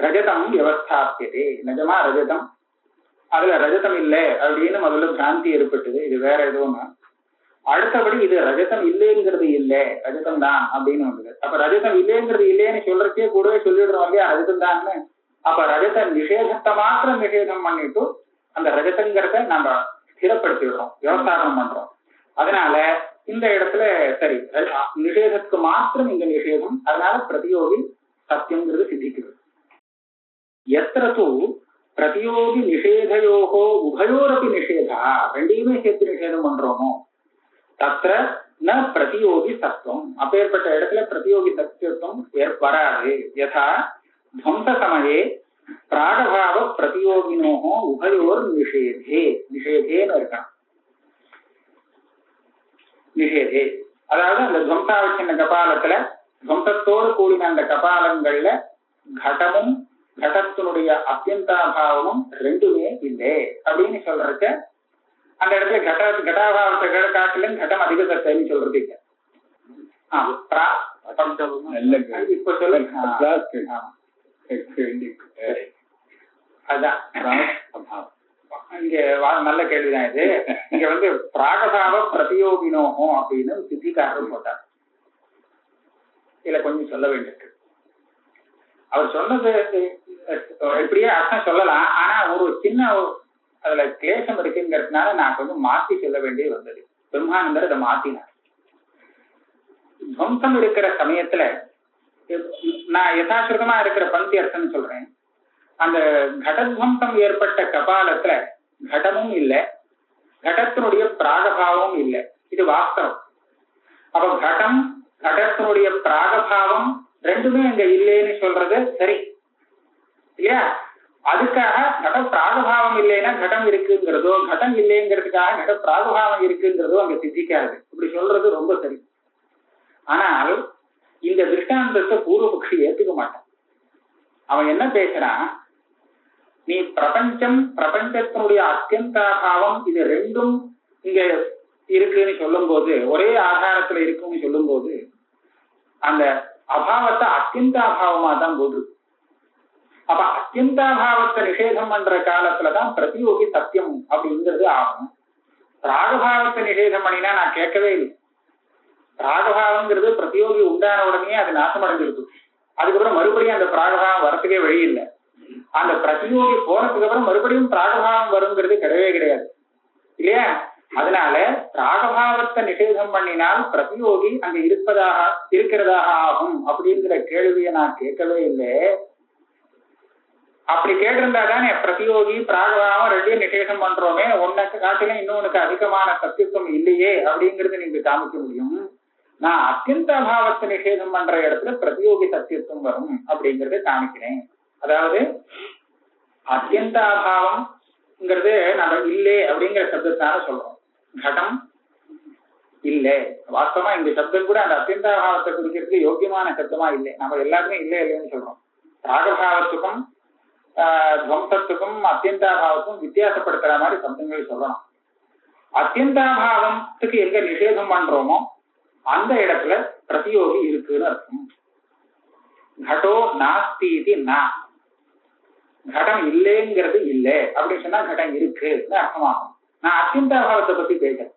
B: ரஜதம் வியவஸ்தாப்யதே. நிஜமா ரஜதம், அதுல ரஜதம் இல்லை அப்படின்னு முதல்ல பிராந்தி ஏற்பட்டது. இது வேற எதுவும் அடுத்தபடி இது ரஜதம் இல்லைங்கிறது இல்லை, ரஜதம் தான் அப்படின்னு வந்தது. அப்ப ரஜதம் இல்லைங்கிறது இல்லைன்னு சொல்றதே கூடவே சொல்லிடுறோம் இல்லையா, ரஜதம் தான். அப்ப ரஜத நிஷேதத்தை மாத்திரம் நிஷேதம் பண்ணிட்டு அந்த ரஜதங்கிறத நம்ம ஸ்திரப்படுத்திடுறோம், விவசாயம் பண்றோம். அதனால இந்த இடத்துல சரி நிஷேதத்துக்கு மாத்திரம் இங்க நிஷேதம், அதனால பிரதியோகி சத்தியம்ங்கிறது சித்திக்குது. எத்திர தூ பிரதியோகி நிஷேதயோகோ உபயோரப்பி நிஷேதா, ரெண்டையுமே சேர்த்து நிஷேதம் பண்றோமோ தத்திர ந பிரதியோகி சத்துவம், அப்பேற்பட்ட இடத்துல பிரதியோகி சத்தியத்துவம் வராது. யதா துவம்ச சமயே பிராகபாவ பிரதியோகினோகோ உபயோர் நிஷேதே, நிஷேதேன்னு இருக்கான். நிஷேதே அதாவது அந்த துவம்சாவச்சின்ன கபாலத்துல துவம்சத்தோடு கூடின அந்த கபாலங்கள்ல கடமும் கடத்தினுடைய அத்தியந்தாபாவமும் ரெண்டுமே இல்லை அப்படின்னு சொல்றதுக்கு அந்த இடத்துல கடாபாவத்தை காட்டிலும் கடம் அதிக சத்தைன்னு சொல்றது இல்ல. இப்ப சொல்லுங்க. அதான் இங்க நல்ல கேள்விதான் இது. இங்க வந்து பிராகபாவ பிரதியோகினோகம் அப்படின்னு சித்திக்காரர் போட்டார். இதுல கொஞ்சம் சொல்ல வேண்டியிருக்கு. அவர் சொன்னது எப்படியே அர்த்தம் சொல்லலாம், ஆனா ஒரு சின்ன அதுல கிளேசம் இருக்குங்கிறதுனால நான் கொஞ்சம் மாத்தி சொல்ல வேண்டியது வந்தது. பிரம்மானந்தர் அதை மாத்தினார். துவம்சம் இருக்கிற சமயத்துல நான் யதாசுரமா இருக்கிற பந்தி அர்த்தம் சொல்றேன். அந்த கடத்வம்சம் ஏற்பட்ட கபாலத்துல கடமும் இல்லை, கடத்தினுடைய பிராகபாவமும் இல்லை. இது வாஸ்தவம். அப்ப கடம் கடத்தினுடைய பிராகபாவம் ரெண்டுமே அங்க இல்லைன்னு சொல்றது சரி இல்லையா? அதுக்காக கட பிராகபாவம் இல்லைன்னா கடம் இருக்குங்கிறதோ, கடம் இல்லைங்கிறதுக்காக கட பிராகபாவம் இருக்குங்கிறதோ அங்க சித்திக்காது. இப்படி சொல்றது ரொம்ப சரி. ஆனால் இந்த திருஷ்டாந்தத்தை பூர்வபக்ஷி ஏத்துக்க மாட்டான். அவன் என்ன பேசுறான், நீ பிரபஞ்சம் பிரபஞ்சத்தினுடைய அத்தியந்தாபாவம் இது ரெண்டும் இங்க இருக்குன்னு சொல்லும் போது, ஒரே ஆதாரத்துல இருக்குன்னு சொல்லும் போது அந்த அபாவத்தை அத்தியந்தாபாவமா தான் போடுது. அப்ப அத்தியந்தாபாவத்தை நிஷேதம் பண்ற காலத்துலதான் பிரதியோகி சத்தியம் அப்படிங்கிறது ஆகும். ராகபாவத்தை நிஷேதம் பண்ணினா நான் கேட்கவே இல்லை. ராகபாவங்கிறது பிரதியோகி உண்டான உடனே அது நாசமடைஞ்சிருக்கு. அதுக்கப்புறம் மறுபடியும் அந்த பிராகபாவம் வரத்துக்கே வழி இல்லை. அந்த பிரதியோகி போனதுக்கு அப்புறம் மறுபடியும் பிராகபாவம் வருங்கிறது கிடையவே கிடையாது இல்லையா? அதனால ராகபாவத்தை நிஷேதம் பண்ணினால் பிரதியோகி அங்க இருக்கிறதாக ஆகும் அப்படிங்கிற கேள்வியை நான் கேட்கவே இல்லை. அப்படி கேட்டிருந்தா தானே பிரதியோகி பிராகபாவம் ரெண்டையும் நிஷேதம் பண்றோமே, ஒன்னுக்கு காட்டிலும் இன்னொன்னுக்கு அதிகமான சத்தியத்துவம் இல்லையே அப்படிங்கிறது நீங்க காமிக்க முடியும். நான் அத்தியந்தாபாவத்தை நிஷேதம் பண்ற இடத்துல பிரதியோகி சத்தியத்துவம் வரும் அப்படிங்கறத காமிக்கிறேன். அதாவது அத்தியந்தாபாவம்ங்கிறது நம்ம இல்லை அப்படிங்கிற சப்தத்தால சொல்றோம். கடம் இல்லை, வாஸ்தவமா இந்த சப்தம் கூட அந்த அத்தியந்தாபாவத்தை குறிக்கிறதுக்கு யோக்கியமான சப்தமா இல்லை. நம்ம எல்லாருமே இல்லை இல்லைன்னு சொல்றோம். ராகபாவத்துக்கும் துவம்சத்துக்கும் அத்தியந்தாபாவத்துக்கும் வித்தியாசப்படுத்துற மாதிரி சப்தங்கள் சொல்லணும். அத்தியந்தாபாவத்துக்கு எங்க நிஷேதம் பண்றோமோ அந்த இடத்துல பிரதியோகி இருக்குன்னு அர்த்தம். கடோ நாஸ்தி நா, கடம் இல்லைங்கிறது இல்லை அப்படின்னு சொன்னா கடம் இருக்குன்னு அர்த்தமாகும். நான் அத்தியந்தாபாவத்தை பத்தி பேசுறேன்.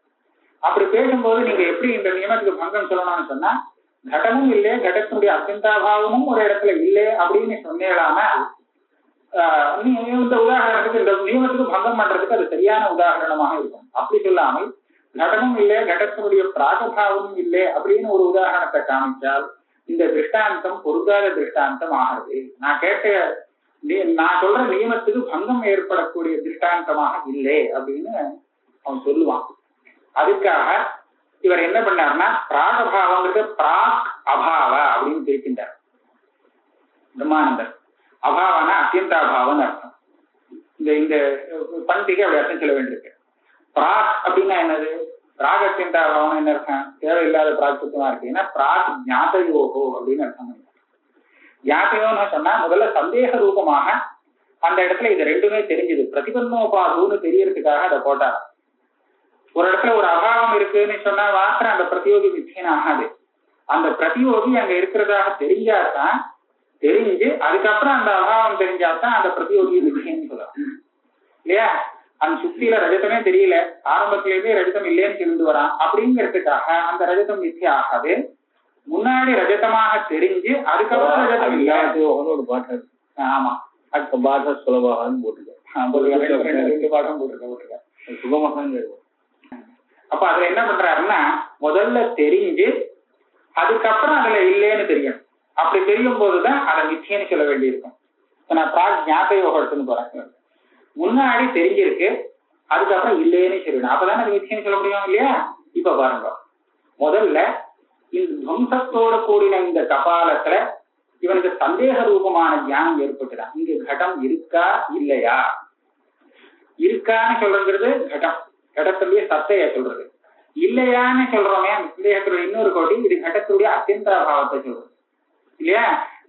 B: அப்படி பேசும்போது நீங்க எப்படி இந்த நியமத்துக்கு பங்கம் சொல்லணும்னு சொன்னா, கடமும் இல்லை கடத்தினுடைய அத்தியந்தாபாவமும் ஒரு இடத்துல இல்லை அப்படின்னு சொன்னேலாம இந்த உதாரணத்துக்கு இந்த நியமத்துக்கு பங்கம் பண்றதுக்கு அது சரியான உதாரணமாக இருக்கும். அப்படி சொல்லாமல் கடமும் இல்லை கடத்தினுடைய பிராகபாவமும் இல்லை அப்படின்னு ஒரு உதாரணத்தை காமிச்சால் இந்த திருஷ்டாந்தம் பொருந்தாத திருஷ்டாந்தம் ஆகிறது. நான் சொல்ற நியமத்துக்கு பங்கம் ஏற்படக்கூடிய திருஷ்டாந்தமாக இல்லை அப்படின்னு அவன் சொல்லுவான். அதுக்காக இவர் என்ன பண்ணார்னா பிராகபாவங்கிறது பிராக் அபாவ அப்படின்னு பிரிக்கின்றார் பிரம்மானந்தர். அபாவனா அத்தியந்தாபாவம்னு அர்த்தம். இந்த பந்திக்கு அப்படி அர்த்தம் சொல்ல வேண்டியிருக்கு. பிராக் அப்படின்னா என்னது? பிராக் அத்தியந்தாபாவம் என்ன அர்த்தம்? தேவையில்லாத பிராக்சுத்தமா இருக்கு. ஏன்னா பிராக் ஞாதயோகோ அப்படின்னு அர்த்தம். ஞாதயோன்னு சொன்னா முதல்ல சந்தேக ரூபமாக அந்த இடத்துல இது ரெண்டுமே தெரிஞ்சுது. பிரதிபன்னோபாதுன்னு தெரியறதுக்காக அதை போட்டார். ஒரு இடத்துல ஒரு அபாவம் இருக்குன்னு சொன்னா மாத்திரம் அந்த பிரதியோகி மிச்சம் ஆகாது. அந்த பிரதியோகி அங்க இருக்கிறதாக தெரிஞ்சாதான், தெரிஞ்சு அதுக்கப்புறம் அந்த அபாவம் தெரிஞ்சாதான் அந்த பிரதியோகி மிச்சம்னு சொல்லலாம் இல்லையா? அந்த சுத்தியில ரஜதமே தெரியல, ஆரம்பத்திலேயே ரஜதம் இல்லைன்னு சொல்லிட்டு வரான் அப்படிங்கிறதுக்காக அந்த ரஜதம் மிச்சம் ஆகாது. முன்னாடி ரஜதமாக தெரிஞ்சு அதுக்கப்புறம் ரஜதம் இல்ல. பாட்டு ஆமா பாட சுலபமானு போட்டுருக்கேன். பாடம் போட்டிருக்கேன் சுலபமாக. அப்ப அதுல என்ன பண்றாருன்னா முதல்ல தெரிஞ்சு அதுக்கப்புறம் அதுல இல்லைன்னு தெரியும். அப்படி தெரியும் போதுதான் அதை மித்தியன்னு சொல்ல வேண்டியிருக்கும். நான் பிராக் ஞாபக யோகம் எடுத்துன்னு போறேன். முன்னாடி தெரிஞ்சிருக்கு, அதுக்கப்புறம் இல்லைன்னு சொல்லணும், அப்பதானே அது மித்தியன்னு சொல்ல முடியும் இல்லையா? இப்ப பாருங்க, முதல்ல இந்த துவம்சத்தோட கூடின இந்த கபாலத்துல இவனுக்கு சந்தேக ரூபமான ஞானம் ஏற்பட்டுதான். இங்க கடம் இருக்கா இல்லையா? இருக்கான்னு சொல்றது கடம், கடத்துடைய சத்தைய சொல்றது. இல்லையான்னு சொல்றோமே அந்த சந்தேகத்துடைய இன்னொரு கோடி, இது கடத்துடைய அத்தியந்தாபாவத்தை சொல்றது இல்லையா?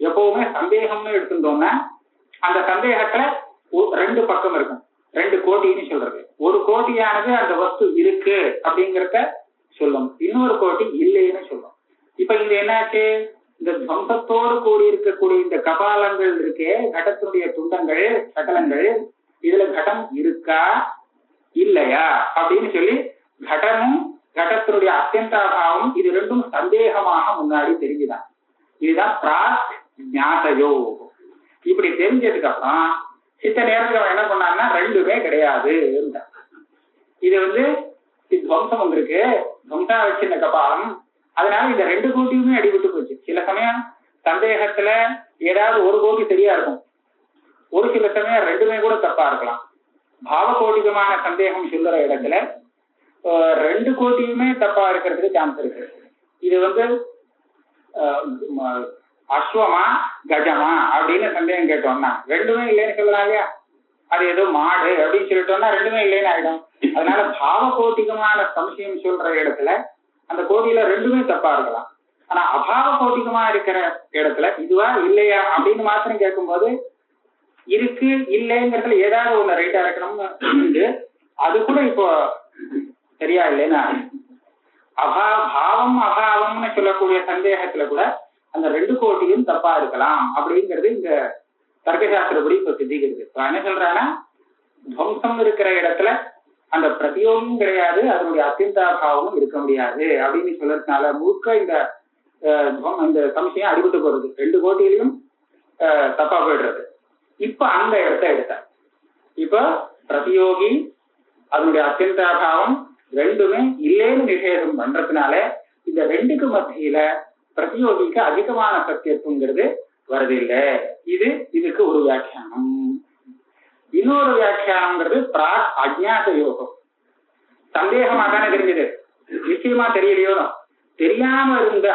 B: எப்பவுமே சந்தேகம்னு எடுத்துட்டோம்னா அந்த சந்தேகத்துல ரெண்டு பக்கம் இருக்கும், ரெண்டு கோட்டின்னு சொல்றது. ஒரு கோட்டியானது அந்த வஸ்து இருக்கு அப்படிங்கிறத சொல்லும், இன்னொரு கோட்டி இல்லைன்னு சொல்லும். இப்ப இங்க என்னாச்சு, இந்த துவம்சத்தோடு கூடி இருக்கக்கூடிய இந்த கபாலங்கள் இருக்கே, கடத்தினுடைய துண்டங்கள் சகலங்கள், இதுல கடம் இருக்கா இல்லையா அப்படின்னு சொல்லி கடமும் கடத்தினுடைய அத்தியந்தாபாவம் இது ரெண்டும் சந்தேகமாக முன்னாடி தெரிஞ்சுதான். இதுதான் பிராக் ஞாதயோ. இப்படி தெரிஞ்சதுக்கு அப்புறம் சித்த நேரத்துல என்ன பண்ணாங்கன்னா ரெண்டுமே கிடையாது. இது துவம்சம் வந்திருக்கு, துவம்சா வச்சிருந்த கபாலம், அதனால இந்த ரெண்டு கோட்டியுமே அடிபட்டு போச்சு. சில சமயம் சந்தேகத்துல ஏதாவது ஒரு கோட்டி சரியா இருக்கும், ஒரு சில சமயம் ரெண்டுமே கூட தப்பா இருக்கலாம். பாவகோட்டிகமான சந்தேகம் சொல்லுற இடத்துல ரெண்டு கோட்டியுமே தப்பா இருக்கிறதுக்கு சான்ஸ் இருக்கு. இது அஸ்வமா கஜமா அப்படின்னு சந்தேகம் கேட்டோம்னா ரெண்டுமே இல்லைன்னு சொல்லலாம் இல்லையா? அது ஏதோ மாடு அப்படின்னு சொல்லிட்டோம்னா ரெண்டுமே இல்லைன்னு ஆயிடும். அதனால பாவகோட்டிகமான சம்சயம் சொல்ற இடத்துல அந்த கோட்டியில ரெண்டுமே தப்பா இருக்கலாம். ஆனா அபாவ கோட்டிகமா இருக்கிற இடத்துல இதுவா இல்லையா அப்படின்னு மாத்திரம் கேட்கும்போது இருக்கு இல்லைங்கிறதுல ஏதாவது ஒண்ணு ரைட்டா இருக்கணும்னு அது கூட இப்போ சரியா இல்லைன்னா பாவம் அபாவம்னு சொல்லக்கூடிய சந்தேகத்துல கூட அந்த ரெண்டு கோட்டியும் தப்பா இருக்கலாம் அப்படிங்கிறது இந்த தர்க்கசாஸ்திரப்படி இப்ப சித்திக்கிறது. என்ன சொல்றான்னா துவம்சம் இருக்கிற இடத்துல அந்த பிரதியோகம் கிடையாது, அதனுடைய அத்தியந்தாபாவமும் இருக்க முடியாது அப்படின்னு சொல்றதுனால முழுக்க இந்த சம்சயம் அடிபட்டு போறது, ரெண்டு கோட்டியிலையும் தப்பா போயிடுறது. இப்ப அந்த இடத்த எடுத்த இப்ப பிரதியோகி அதனுடைய அத்தியந்தாபாவம் ரெண்டுமே இல்லைன்னு நிஷேதம் பண்றதுனால இந்த ரெண்டுக்கு மத்தியில பிரதியோகிக்கு அதிகமான சத்தியத்துவங்கிறது வருதில்லை. இதுக்கு ஒரு வியாக்கியானம். இன்னொரு வியாக்கியானம்ங்கிறது பிராக் அஜ்ஞாத யோகம். சந்தேகமா தானே தெரிஞ்சது, நிச்சயமா தெரியலையோ, தெரியாம இருந்த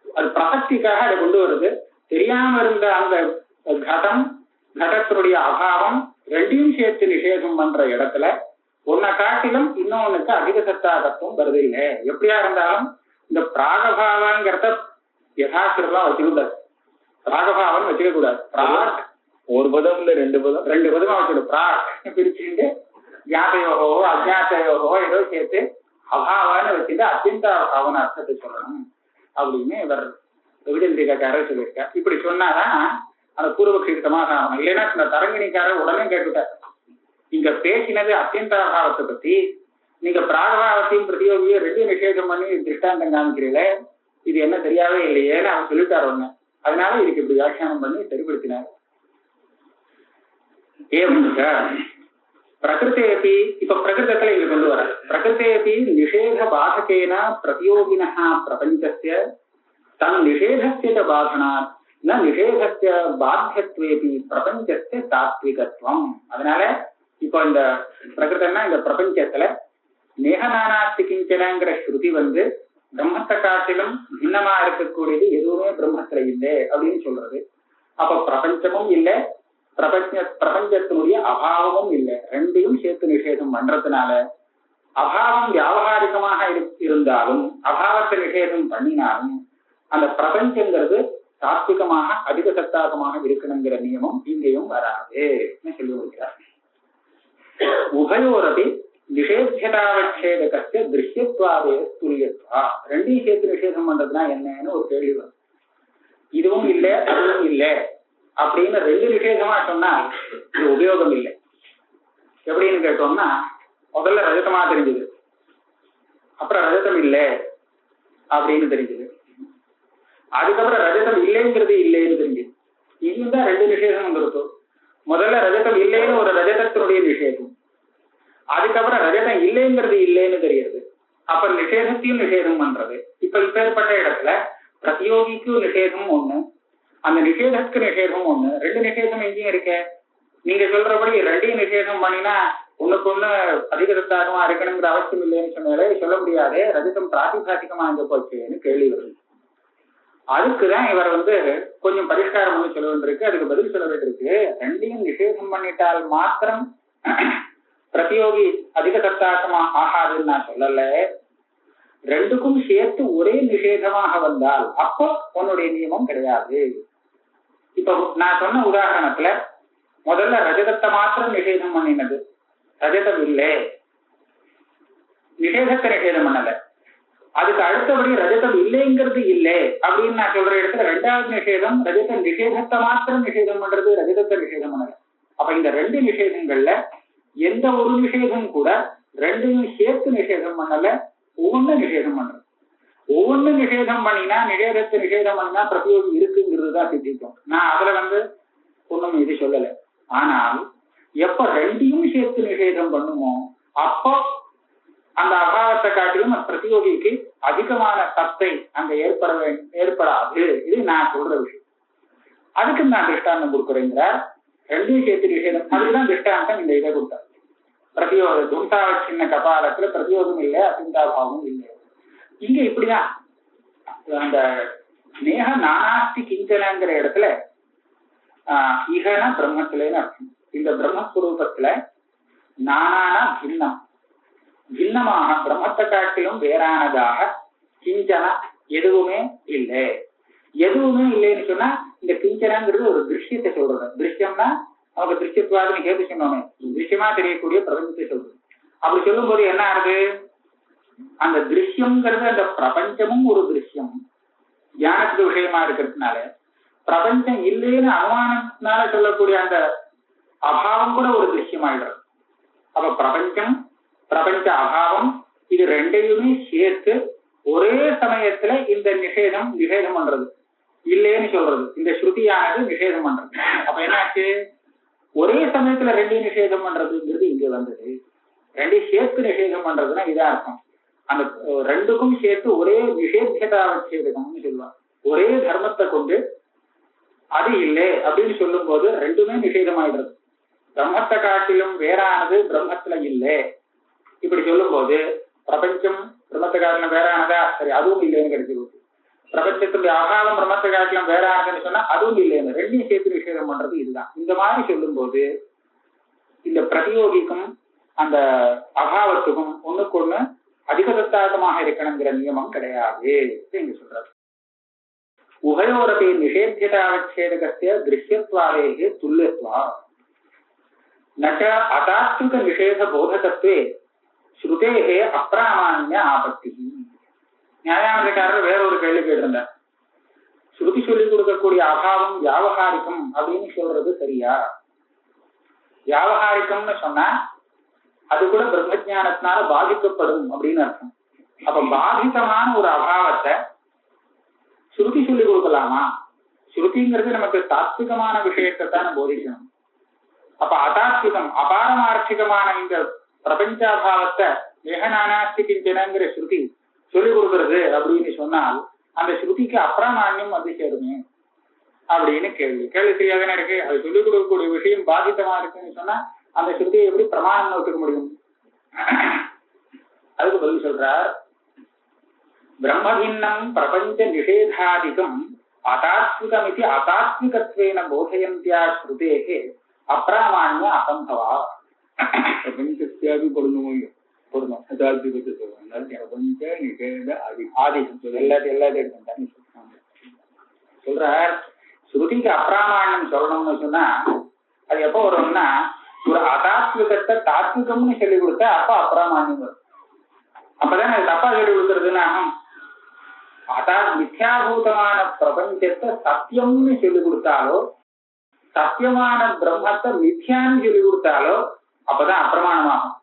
B: அது பிரசக்திக்காக அதை கொண்டு வருது. தெரியாம இருந்த அந்த கடத்தினுடைய அபாவம் ரெண்டையும் சேர்த்து நிஷேதம் பண்ற இடத்துல ஒன்ன காட்டிலும் இன்னொன்னுக்கு அதிக சத்தாகத்துவம் வருது இல்லை. எப்படியா இருந்தாலும் இந்த பிராகபாவங்கிறத யதாசிரமா வச்சுக்கூடாது, பிராகபாவம் வச்சுக்க கூடாது. பிராக் ஒரு பதம் இல்ல ரெண்டு பதமா வச்சுடும். பிராக் பிரிச்சுட்டு ஞாபகோ அஜாத்தயோகோ ஏதோ சேர்த்து அபாவான்னு வச்சுட்டு அத்தியந்த பாவன அர்த்தத்தை சொல்லணும் அப்படின்னு இவர் விஜயந்திரிகாரர் சொல்லியிருக்கார். இப்படி சொன்னாதான் அந்த பூர்வபக்ஷிக்கு சமாதானம். இல்லைன்னா இந்த தரங்கிணிக்காரர் உடனே கேட்டுட்டார், நீங்க பேசினது அத்தியந்தாபாவத்தை பத்தி, நீங்க பிராகபாவத்தையும் பிரதியோகியும் ரெண்டு நிஷேதம் பண்ணி திருஷ்டாந்தம் காமிக்கிறீங்களே, இது என்ன தெரியாவே இல்லையேன்னு அவர் சொல்லிட்டார் ஒண்ணு. அதனால இதுக்கு இப்படி வியாக்கியானம் பண்ணி சரிப்படுத்தினார். பிரகிருத்தேபி இப்ப பிரகிருதத்துல இங்க கொண்டு வர பிரகிருத்தேபி நிஷேத பாதகேன பிரதியோகினா பிரபஞ்சஸ்ய தன் நிஷேதஸ்ய பாதனாத் ந நிஷேதஸ்ய பாத்தியத்வேபி பிரபஞ்சஸ்ய சாத்விகத்துவம். அதனால இப்போ இந்த பிரகிருதம்னா இந்த பிரபஞ்சத்துல நேகநானாஸ்தி கிஞ்சனங்கிற ஸ்ருதி பிரம்மத்தை காட்டிலும் பின்னமா இருக்கக்கூடியது எதுவுமே பிரம்மத்துல இல்லை அப்படின்னு சொல்றது. அப்ப பிரபஞ்சமும் இல்லை, பிரபஞ்சத்தினுடைய அபாவமும் இல்லை, ரெண்டையும் சேர்த்து நிஷேதம் பண்றதுனால அபாவம் வியாபகாரிகமாக இருந்தாலும் அபாவத்தை நிஷேதம் பண்ணினாலும் அந்த பிரபஞ்சங்கிறது சாத்விகமாக அதிக சத்தாகமாக இருக்கணுங்கிற நியமம் இங்கேயும் வராது சொல்லி வருகிறார். உபயோரபி நிஷேத்தியதாவச்சேதகஸ்ய திருஷ்யத்வாதே துல்லியத்வா. ரெண்டையும் சேர்த்து நிஷேதம் பண்றதுனா என்னன்னு ஒரு கேள்வி வரும். இதுவும் இல்லை அதுவும் இல்லை அப்படின்னு ரெண்டு நிஷேதமா சொன்னா இது உபயோகம் இல்லை. எப்படின்னு கேட்டோம்னா முதல்ல ரஜதமா தெரிஞ்சது, அப்புறம் ரஜதம் இல்லை அப்படின்னு தெரிஞ்சது, அதுக்கப்புறம் ரஜதம் இல்லைங்கிறது இல்லைன்னு தெரிஞ்சது. இதுதான் ரெண்டு நிஷேதம் வந்துருக்கும். முதல்ல ரஜதம் இல்லைன்னு ஒரு ரஜதத்தினுடைய நிஷேதம், அதுக்கப்புறம் ரஜதம் இல்லைங்கிறது இல்லைன்னு தெரியுது, அப்ப நிஷேதத்தையும் நிஷேதம் பண்றது. இப்ப இப்பேற்பட்ட இடத்துல பிரதியோகிக்கும் நிஷேதம் ஒண்ணு, அந்த நிஷேதத்துக்கு நிஷேதம் ஒண்ணு, ரெண்டு நிஷேதம் எங்கேயும் இருக்க. நீங்க சொல்றபடி ரெண்டையும் நிஷேதம் பண்ணினா ஒண்ணுக்கு ஒண்ணு அதிகதத்தாகமா இருக்கணுங்கிற அவசியம் இல்லைன்னு சொன்னாலே சொல்ல முடியாது. ரஜதம் பிராதிபாசிகமா இங்க போச்சுன்னு கேள்வி வருது. அதுக்குதான் இவர் கொஞ்சம் பரிஷ்காரம் பண்ணி சொல்ல வேண்டியிருக்கு, அதுக்கு பதில் சொல்ல வேண்டியிருக்கு. ரெண்டையும் நிஷேதம் பண்ணிட்டால் மாத்திரம் பிரதியோகி அதிக தத்தாகமா ஆகாதுன்னு நான் சொல்லல. ரெண்டுக்கும் சேர்த்து ஒரே நிஷேதமாக வந்தால் அப்போ உன்னுடைய நியமம் கிடையாது. இப்ப நான் சொன்ன உதாரணத்துல முதல்ல ரஜதத்தை மாத்திரம் நிஷேதம் பண்ணினது, ரஜதம் இல்லை, நிஷேதத்தை நிஷேதம் பண்ணல. அதுக்கு அடுத்தபடி ரஜதம் இல்லைங்கிறது இல்லை அப்படின்னு நான் சொல்ற இடத்துல ரெண்டாவது நிஷேதம் ரஜத நிஷேதத்தை மாத்திரம் நிஷேதம் பண்றது, ரஜதத்தை நிஷேதம் பண்ணல. அப்ப இந்த ரெண்டு நிஷேதங்கள்ல எந்த ஒரு நிஷேதம் கூட ரெண்டையும் சேர்த்து நிஷேதம் பண்ணல, ஒவ்வொன்னு நிஷேதம் பண்றது. ஒவ்வொன்னு நிஷேதம் பண்ணினா நிஷேதத்தை நிஷேதம் பண்ணினா பிரதியோகி இருக்குங்கிறது தான் சித்திக்கும். நான் அதுல ஒண்ணும் இது சொல்லல. ஆனால் எப்ப ரெண்டையும் சேர்த்து நிஷேதம் பண்ணுமோ அப்போ அந்த அபாவத்தை காட்டிலும் பிரதியோகிக்கு அதிகமான சத்தை அங்க ஏற்படாது. இது நான் சொல்ற விஷயம். அதுக்கு நான் திருஷ்டாந்தம் கொடுக்குறேங்கிறார். ரெண்டையும் சேர்த்து நிஷேதம், அதுக்குதான் திருஷ்டாந்தம் இந்த இதை கொடுத்தார். பிரதியோக துண்டாவ சின்ன கபாலத்துல பிரதியோகம் இல்லை, அசிந்தாபாவமும் இல்லை. இங்க இப்படிதான் அந்த நேக நானாஸ்தி கிஞ்சனங்கிற இடத்துல இகன பிரம்மத்திலேன்னு அர்த்தம். இந்த பிரம்மஸ்வரூபத்துல நானான பின்னம், பின்னமாக பிரம்மத்தை காட்டிலும் வேறானதாக கிஞ்சன எதுவுமே இல்லை. எதுவுமே இல்லைன்னு சொன்னா இந்த கிஞ்சனங்கிறது ஒரு திருஷ்யத்தை சொல்றது. திருஷ்யம்னா நமக்கு திருஷ்யத்துவாதுன்னு கேட்டு சொன்னோமே, திருஷ்யமா தெரியக்கூடிய பிரபஞ்சத்தை சொல்றது. அப்படி சொல்லும் போது என்ன ஆகுது, அந்த திருஷ்யம்ங்கிறது அந்த பிரபஞ்சமும் ஒரு திருஷ்யம் ஞானத்துக்கு விஷயமா இருக்கிறதுனால பிரபஞ்சம் இல்லைன்னு அனுமானத்தினால சொல்லக்கூடிய அந்த அபாவம் கூட ஒரு திருஷ்யமாயிடுறது. அப்ப பிரபஞ்சம் பிரபஞ்ச அபாவம் இது ரெண்டையுமே சேர்த்து ஒரே சமயத்துல இந்த நிஷேதம் பண்றது, இல்லைன்னு சொல்றது, இந்த ஸ்ருதியானது நிஷேதம் பண்றது. அப்ப என்னாச்சு, ஒரே சமயத்துல ரெண்டையும் நிஷேதம் பண்றதுங்கிறது இங்க வந்தது. ரெண்டையும் சேர்த்து நிஷேதம் பண்றதுன்னா இதா அர்த்தம். அந்த ரெண்டுக்கும் சேர்த்து ஒரே நிஷேதம்னு சொல்லுவாங்க. ஒரே தர்மத்தை கொண்டு அது இல்லை அப்படின்னு சொல்லும் போது ரெண்டுமே நிஷேதமாயிடுறது. பிரம்மத்தை காட்டிலும் வேறானது பிரம்மத்துல இல்லை இப்படி சொல்லும் போது பிரபஞ்சம் பிரம்மத்தை காட்டிலும் வேறானதா, சரி அதுவும் இல்லைன்னு கிடைச்சிருக்கு. பிரபஞ்சத்துடைய அகாலம் பிரம்மத்தை காட்டிலும் வேறானதுன்னு சொன்னா அதுவும் இல்லைன்னு, ரெண்டையும் சேர்த்து நிஷேதம் பண்றது இதுதான். இந்த மாதிரி சொல்லும் போது இந்த பிரதியோகிக்கும் அந்த அபாவத்துக்கும் ஒண்ணுக்கு ஒண்ணு அதிகதத்தாகமாக இருக்கணுங்கிற நியமம் கிடையாது இங்க சொல்றாரு. உபயோரப்பே நிஷேத்தியதாவச்சேதகஸ்ய திருஷ்யத்வாதேஹே துல்லியத்வா நச்ச அதாத்விக நிஷேத போதகத்வே ஸ்ருதேஹே அப்ராமான்ய ஆபத்தி. நியாயானந்தக்காரர் வேறொரு கேள்வி கேட்டிருந்தார். ஸ்ருதி சொல்லி கொடுக்கக்கூடிய அபாவம் வியாவகாரிகம் அப்படின்னு சொல்றது சரியா? வியாவகாரிகம்னு சொன்னா அது கூட பிரம்மஜானத்தினால பாதிக்கப்படும் அப்படின்னு அர்த்தம். அப்ப பாதிதமான ஒரு அபாவத்தை ஸ்ருதி சொல்லி கொடுக்கலாமா? ஸ்ருதிங்கிறது நமக்கு தாத்விகமான விஷயத்தை தானே போதிக்கணும். அப்ப அதாத்விகம் அபாரமார்த்திகமான இந்த பிரபஞ்சாபாவத்தை ஏகநானாஸ்தி கிஞ்சனங்கிற ஸ்ருதி சொல்லிக் கொடுக்கறது அப்படின்னு சொன்னால் அந்த ஸ்ருதிக்கு அப்பிரமாண்யம் வந்து சேருமே அப்படின்னு கேள்வி சரியாதானே இருக்கு. அது சொல்லிக் கொடுக்கக்கூடிய விஷயம் பாதித்தமா இருக்குன்னு சொன்னா அந்த ஸ்ருதியை எப்படி பிரமாணம் ஒத்துக்க முடியும்? அதுக்கு பதில் சொல்றார், பிரம்மபின்னம் பிரபஞ்ச நிஷேதாதிகம் அதாத்விகமிதி அதாத்விகத்வேன போதயந்தியா ஸ்ருதேஹே அப்பிராமான்ய அசம்பவா.
C: பிரபஞ்சத்தியாவது பொருந்தும் பொருந்தும் அதாத்விகத்தை சொல்றாங்க. பிரபஞ்ச நிஷேத ஆதிகம்
B: எல்லாத்தையும் சொல்றார். ஸ்ருதிக்கு அப்பிராமான்யம் சொல்லணும்னு சொன்னா அது எப்ப வரும்னா, ஒரு அதாத்விகத்தை தாத்விகம்னு சொல்லி கொடுத்தா அப்ப அப்பிராமான்யம் வரும். அப்பதான் அது தப்பா சொல்லி கொடுக்கறதுன்னா, மித்யாபூதமான பிரபஞ்சத்தை சத்தியம்னு சொல்லி கொடுத்தாலோ சத்தியமான பிரம்மத்தை மித்யான்னு சொல்லி கொடுத்தாலோ அப்பதான் அப்பிரமாணமாகும்.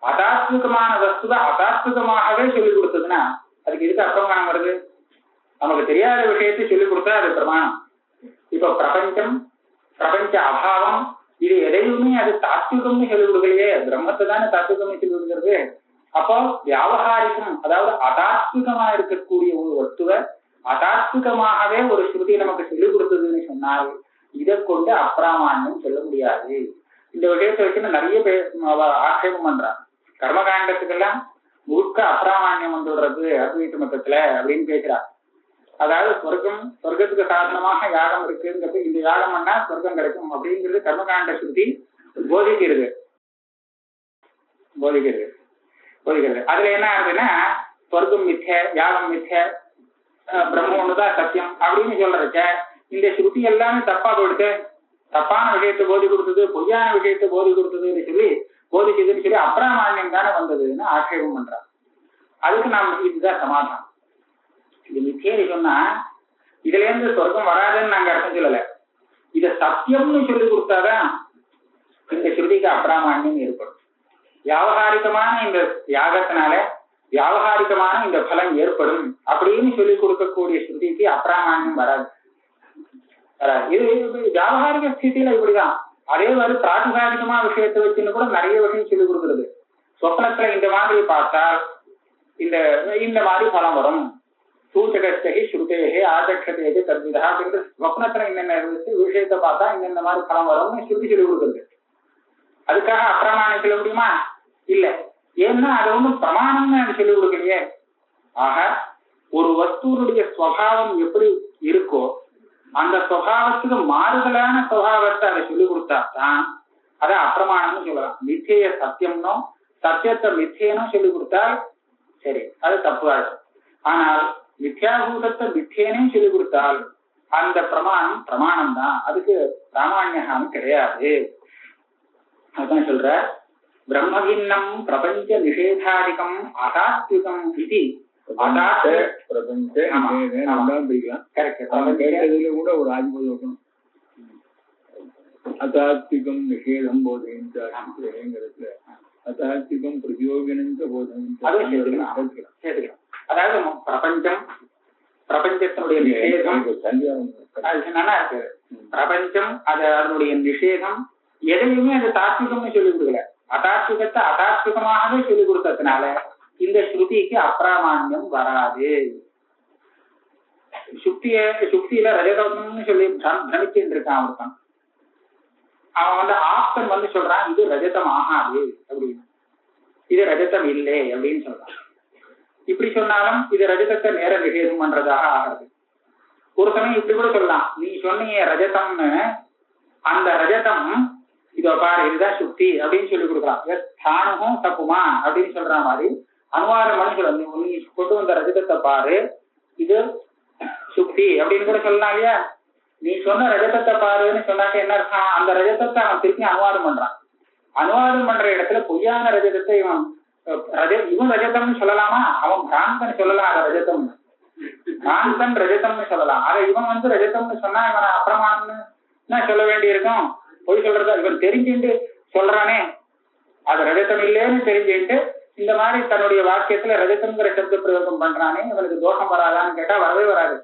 B: அதாத்விகமான வஸ்துவை அதாத்விகமாகவே சொல்லி கொடுத்ததுன்னா அதுக்கு எதுக்கு அப்பிரமாணம் வருது? நமக்கு தெரியாத விஷயத்தை சொல்லி கொடுத்தா அது பிரமாணம். இப்ப பிரபஞ்சம் பிரபஞ்ச அபாவம் இது எதையுமே அது தாத்விகம்னு சொல்லி கொடுக்கலையே, பிரம்மத்தை தானே தாத்விகம்னு சொல்லி கொடுக்கறது. அப்போ வியாவகாரிகம் அதாவது அதாத்விகமா இருக்கக்கூடிய ஒரு வஸ்துவை அதாத்மிகமாகவே ஒரு ஸ்ருதி நமக்கு சொல்லிக் கொடுத்ததுன்னு சொன்னால் இதை கொண்டு அப்பிராமான்யம் சொல்ல முடியாது. இந்த விஷயத்தை வச்சு நிறைய பேர் ஆட்சேபம் பண்றாங்க. கர்மகாண்டத்துக்கெல்லாம் முழுக்க அப்பிராமான்யம் வந்துடுறது அத்வைத மதத்துல அப்படின்னு பேசுறாங்க. அதாவது சொர்க்கத்துக்கு சாதனமாக யாகம் இருக்குங்கிறது, இந்த யாகம் பண்ணா சொர்க்கம் கிடைக்கும் அப்படிங்கிறது கர்மகாண்ட ஸ்ருதி போதிக்கிறது. அதுல என்ன ஆகுதுன்னா சொர்க்கம் மிச்ச, யாகம் மிச்ச, பிரம்ம ஒண்ணுதான் சத்தியம் அப்படின்னு சொல்றச்ச இந்த ஸ்ருதி எல்லாமே தப்பா போயிடுச்சு. தப்பான விஷயத்தை போதி கொடுத்தது, பொய்யான விஷயத்தை போதி கொடுத்ததுன்னு சொல்லி போதிச்சதுன்னு சொல்லி அப்பிராமான்யம் தானே வந்ததுன்னு ஆட்சேபம் பண்றாங்க. அதுக்கு நாம் இதுதான் சமாதானம். இது மிச்சேரி சொன்னா இதுல இருந்து சொர்க்கம் வராதுன்னு நாங்க அர்த்தம் சொல்லல. இத சத்தியம்னு சொல்லி கொடுத்தாதான் இந்த ஸ்ருதிக்கு அப்பிராமான்யம் ஏற்படும். வியாவகாரிகமான இந்த யாகத்தினால வியாவகாரிகமான இந்த பலம் ஏற்படும் அப்படின்னு சொல்லி கொடுக்கக்கூடிய ஸ்ருதிக்கு அப்பிராமான்யம் வராது. இது வியாவகாரிக ஸ்திதியில இப்படிதான். அதே மாதிரி பிராதிகாரிகமா விஷயத்தை வச்சுன்னு கூட நிறைய விஷயம் சொல்லி கொடுக்குறது. சொப்னத்துல இந்த மாதிரி பார்த்தால் இந்த மாதிரி பலம் வரும். சூச்சகஸ்தகி ஸ்ருதேகே ஆதட்சதேகே தத்விதா அப்படின்ற ஸ்வப்னத்துல என்னென்ன விஷயத்தை பார்த்தா இந்த மாதிரி பலம் வரும்னு ஸ்ருதி சொல்லி கொடுக்குறது. அதுக்காக அப்பிரமாணம் சொல்ல முடியுமா? இல்ல. ஏன்னா அது ஒன்றும் பிரமாணம்னு அது சொல்லிக் கொடுக்கலையே. ஆக ஒரு வஸ்துவனுடைய ஸ்வபாவம் எப்படி இருக்கோ அந்த ஸ்வபாவத்துக்கு மாறுதலான ஸ்வபாவத்தை அதை சொல்லிக் கொடுத்தாதான் அதை அப்பிரமாணம்னு சொல்லலாம். மிச்சைய சத்தியம்னோ சத்தியத்தை மிச்சையனும் சொல்லிக் கொடுத்தால் சரி, அது தப்பு ஆகும். ஆனால் மித்யாபூதத்தை மிச்சையனையும் சொல்லிக் கொடுத்தால் அந்த பிரமாணம் தான், அதுக்கு பிராமாண்யம் கிடையாது. அதுதான் சொல்ற பிரம்மவின்னம் பிரபஞ்ச நிஷேதாதிகம் அதாத்விகம் இது.
C: கூட ஒரு ஆதிபதி அதாத்விகம் நிஷேதம் போதைங்கிறது அதாத்விகம் பிரதியோகினந்த போதம்
B: சேர்த்துக்கலாம். அதாவது பிரபஞ்சத்தினுடைய நிஷேதம் நல்லா இருக்கு. பிரபஞ்சம் அதனுடைய நிஷேதம் எதையுமே அது தாத்விகம்னு சொல்லிக் கொடுக்கல. அதாத்விகத்தை அதாத்விகமாகவே சொல்லிக் கொடுத்ததுனால இந்த ஸ்ருதிக்கு அப்பிராமான்யம் வராது. சுக்தியில ரஜதம்னு சொல்லி பிரமிச்சுட்டு இருக்கான் ஒருத்தன். அவன் ஆப்தன் சொல்றான் இது ரஜதம் ஆகாது அப்படின்னு, இது ரஜதம் இல்லை அப்படின்னு சொல்றான். இப்படி சொன்னாலும் இது ரஜதத்தை நேர நிஷேதம் பண்றதாக ஆகிறது. ஒரு சமயம் இப்படி கூட சொல்லலாம், நீ சொன்னீங்க ரஜதம்னு, அந்த ரஜதம் இதோ பாரு இதுதான் சுக்தி அப்படின்னு சொல்லி கொடுக்கலாம். ஸ்தானமும் தப்புமா அப்படின்னு சொல்ற மாதிரி அனுவாதம் பண்ணி சொல்ல, நீ கொண்டு வந்த ரஜதத்தை பாரு இது சுக்தி அப்படின்னு கூட சொல்லலாம் இல்லையா? நீ சொன்ன ரஜதத்தை பாருன்னு சொன்னாக்க என்ன அர்த்தம்? அந்த ரஜதத்தை அவன் திருப்பி அனுவாதம் பண்றான். அனுவாதம் பண்ற இடத்துல பொய்யான ரஜதத்தை இவன் ரஜதம்னு சொல்லலாமா? அவன் பிராந்தன் சொல்லலாம் அதை ரஜதம், பிராந்தன் ரஜதம்னு சொல்லலாம். அதை இவன் ரஜதம்னு சொன்னா இவன் அப்பிரமாணம்னு சொல்ல வேண்டியிருக்கும். பொய் சொல்றதா இவன் தெரிஞ்சுட்டு சொல்றானே, அது ரஜதம் இல்லைன்னு தெரிஞ்சுட்டு இந்த மாதிரி தன்னுடைய வாக்கியத்துல ரஜதம்ங்கிற சப்த பிரயோகம் பண்றானே, இவனுக்கு தோஷம் வராதான்னு கேட்டா வரவே வராது.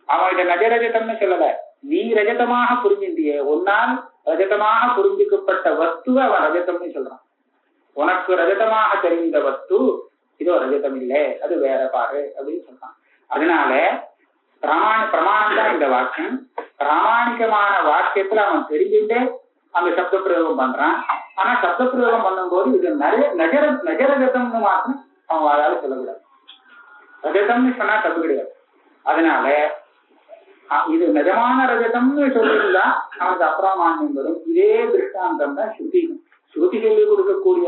B: அவன் இதை நஜரஜதம்னு சொல்லல, நீ ரஜதமாக புரிஞ்சின்றியே, ஒன்னால் ரஜதமாக புரிஞ்சுக்கப்பட்ட வஸ்துவை அவன் ரஜதம்னு சொல்றான். உனக்கு ரஜதமாக தெரிந்த வஸ்து இதோ ரஜதம் இல்லை, அது வேற பாரு அப்படின்னு சொல்றான். அதனால பிரமாணம் தான் இந்த வாக்கியம். பிராமாணிகமான வாக்கியத்துல அவன் தெரிஞ்சுட்டே அந்த சப்த பிரயோகம் பண்றான். ஆனா சப்த பிரயோகம் பண்ணும்போது இது நஜரஜதம்னு மாத்திரம் அவன் வாழால சொல்லக்கூடாது. ரஜதம்னு சொன்னா தப்பு கிடையாது. அதனால இது நிஜமான ரஜதம்னு சொல்லியிருந்தா அவனுக்கு அப்பிரமான்யம் வரும். இதே திருஷ்டாந்தம் தான் ஸ்ருதி. ஸ்ருதி சொல்லி கொடுக்கக்கூடிய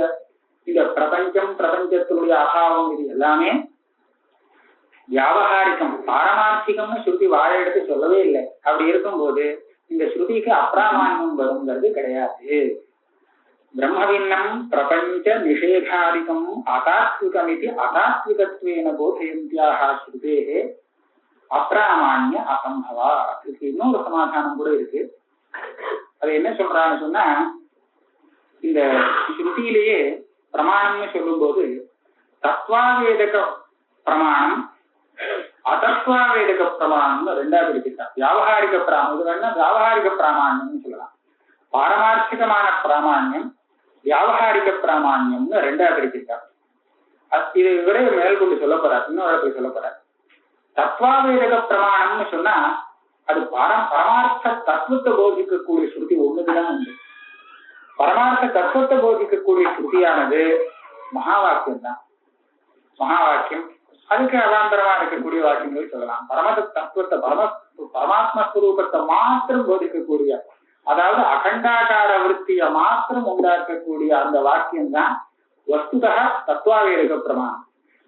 B: இந்த பிரபஞ்சத்தினுடைய அபாவம் இது எல்லாமே வியாவகாரிகம், பாரமார்த்திகம்னு ஸ்ருதி வாழ எடுத்து சொல்லவே இல்லை. அப்படி இருக்கும்போது இந்த ஸ்ருதிக்கு அப்பிராமான்யம் வருங்கிறது கிடையாது. பிரம்மவின்னம் பிரபஞ்ச நிஷேதாதிகம் அதாத்விகம் இது அதாத்விகத்வேன போதயந்தியாக ஸ்ருதேஹே அப்பிராமான்ய அசம்பவா. இதுக்கு இன்னொரு சமாதானம் கூட இருக்கு. அது என்ன சொல்றான்னு சொன்னா, இந்த ஸ்ருதியிலேயே பிரமாணம்னு சொல்லும் போது தத்வாவேதக பிரமாணம் அதத்வாவேதக பிரமாணம்னு ரெண்டாவது எடுத்துட்டான். வியாவகாரிக பிராமணம், இது வேணா வியாவகாரிக பிராமான்யம்னு சொல்லலாம். பாரமார்த்திகமான பிராமான்யம், வியாவகாரிக பிராமான்யம்னு ரெண்டாவது எடுத்துட்டான். இது இவரே மேல் கொண்டு சொல்ல போறார், இன்னொரு இடத்துல சொல்ல போறார். தத்வாவேதக பிரமாணம்னு சொன்னா அது பரமார்த்த தத்துவத்தை போதிக்கக்கூடிய ஸ்ருதி ஒண்ணுதான் உண்டு. பரமார்த்த தத்துவத்தை போதிக்கக்கூடிய ஸ்ருதியானது மகா வாக்கியம் தான். மகா வாக்கியம், அதுக்கு அவாந்தரமா இருக்கக்கூடிய வாக்கியங்கள் சொல்லலாம். பரமத தத்துவத்தை பரமாத்மா ஸ்வரூபத்தை மாத்திரம் போதிக்கக்கூடிய, அதாவது அகண்டாகார விருத்திய மாத்திரம் உண்டாக்கக்கூடிய அந்த வாக்கியம் தான் வஸ்துதா தத்துவாவேதக பிரமாணம்.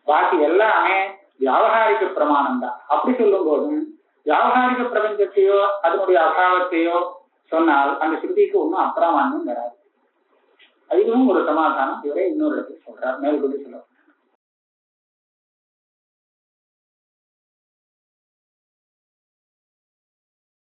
B: பாக்கி எல்லாமே வியாவகாரிக பிரமாணம் தான். அப்படி சொல்லும் போதும் வியாவகாரிக பிரபஞ்சத்தையோ அதனுடைய அபாவத்தையோ சொன்னால் அந்த ஸ்ருதிக்கு ஒன்றும் அப்பிரமாண்யம் வராது. அதுவும் ஒரு சமாதானம் இவரே இன்னொரு இடத்துல சொல்றார். மேற்கொண்டு சொல்லுவார்.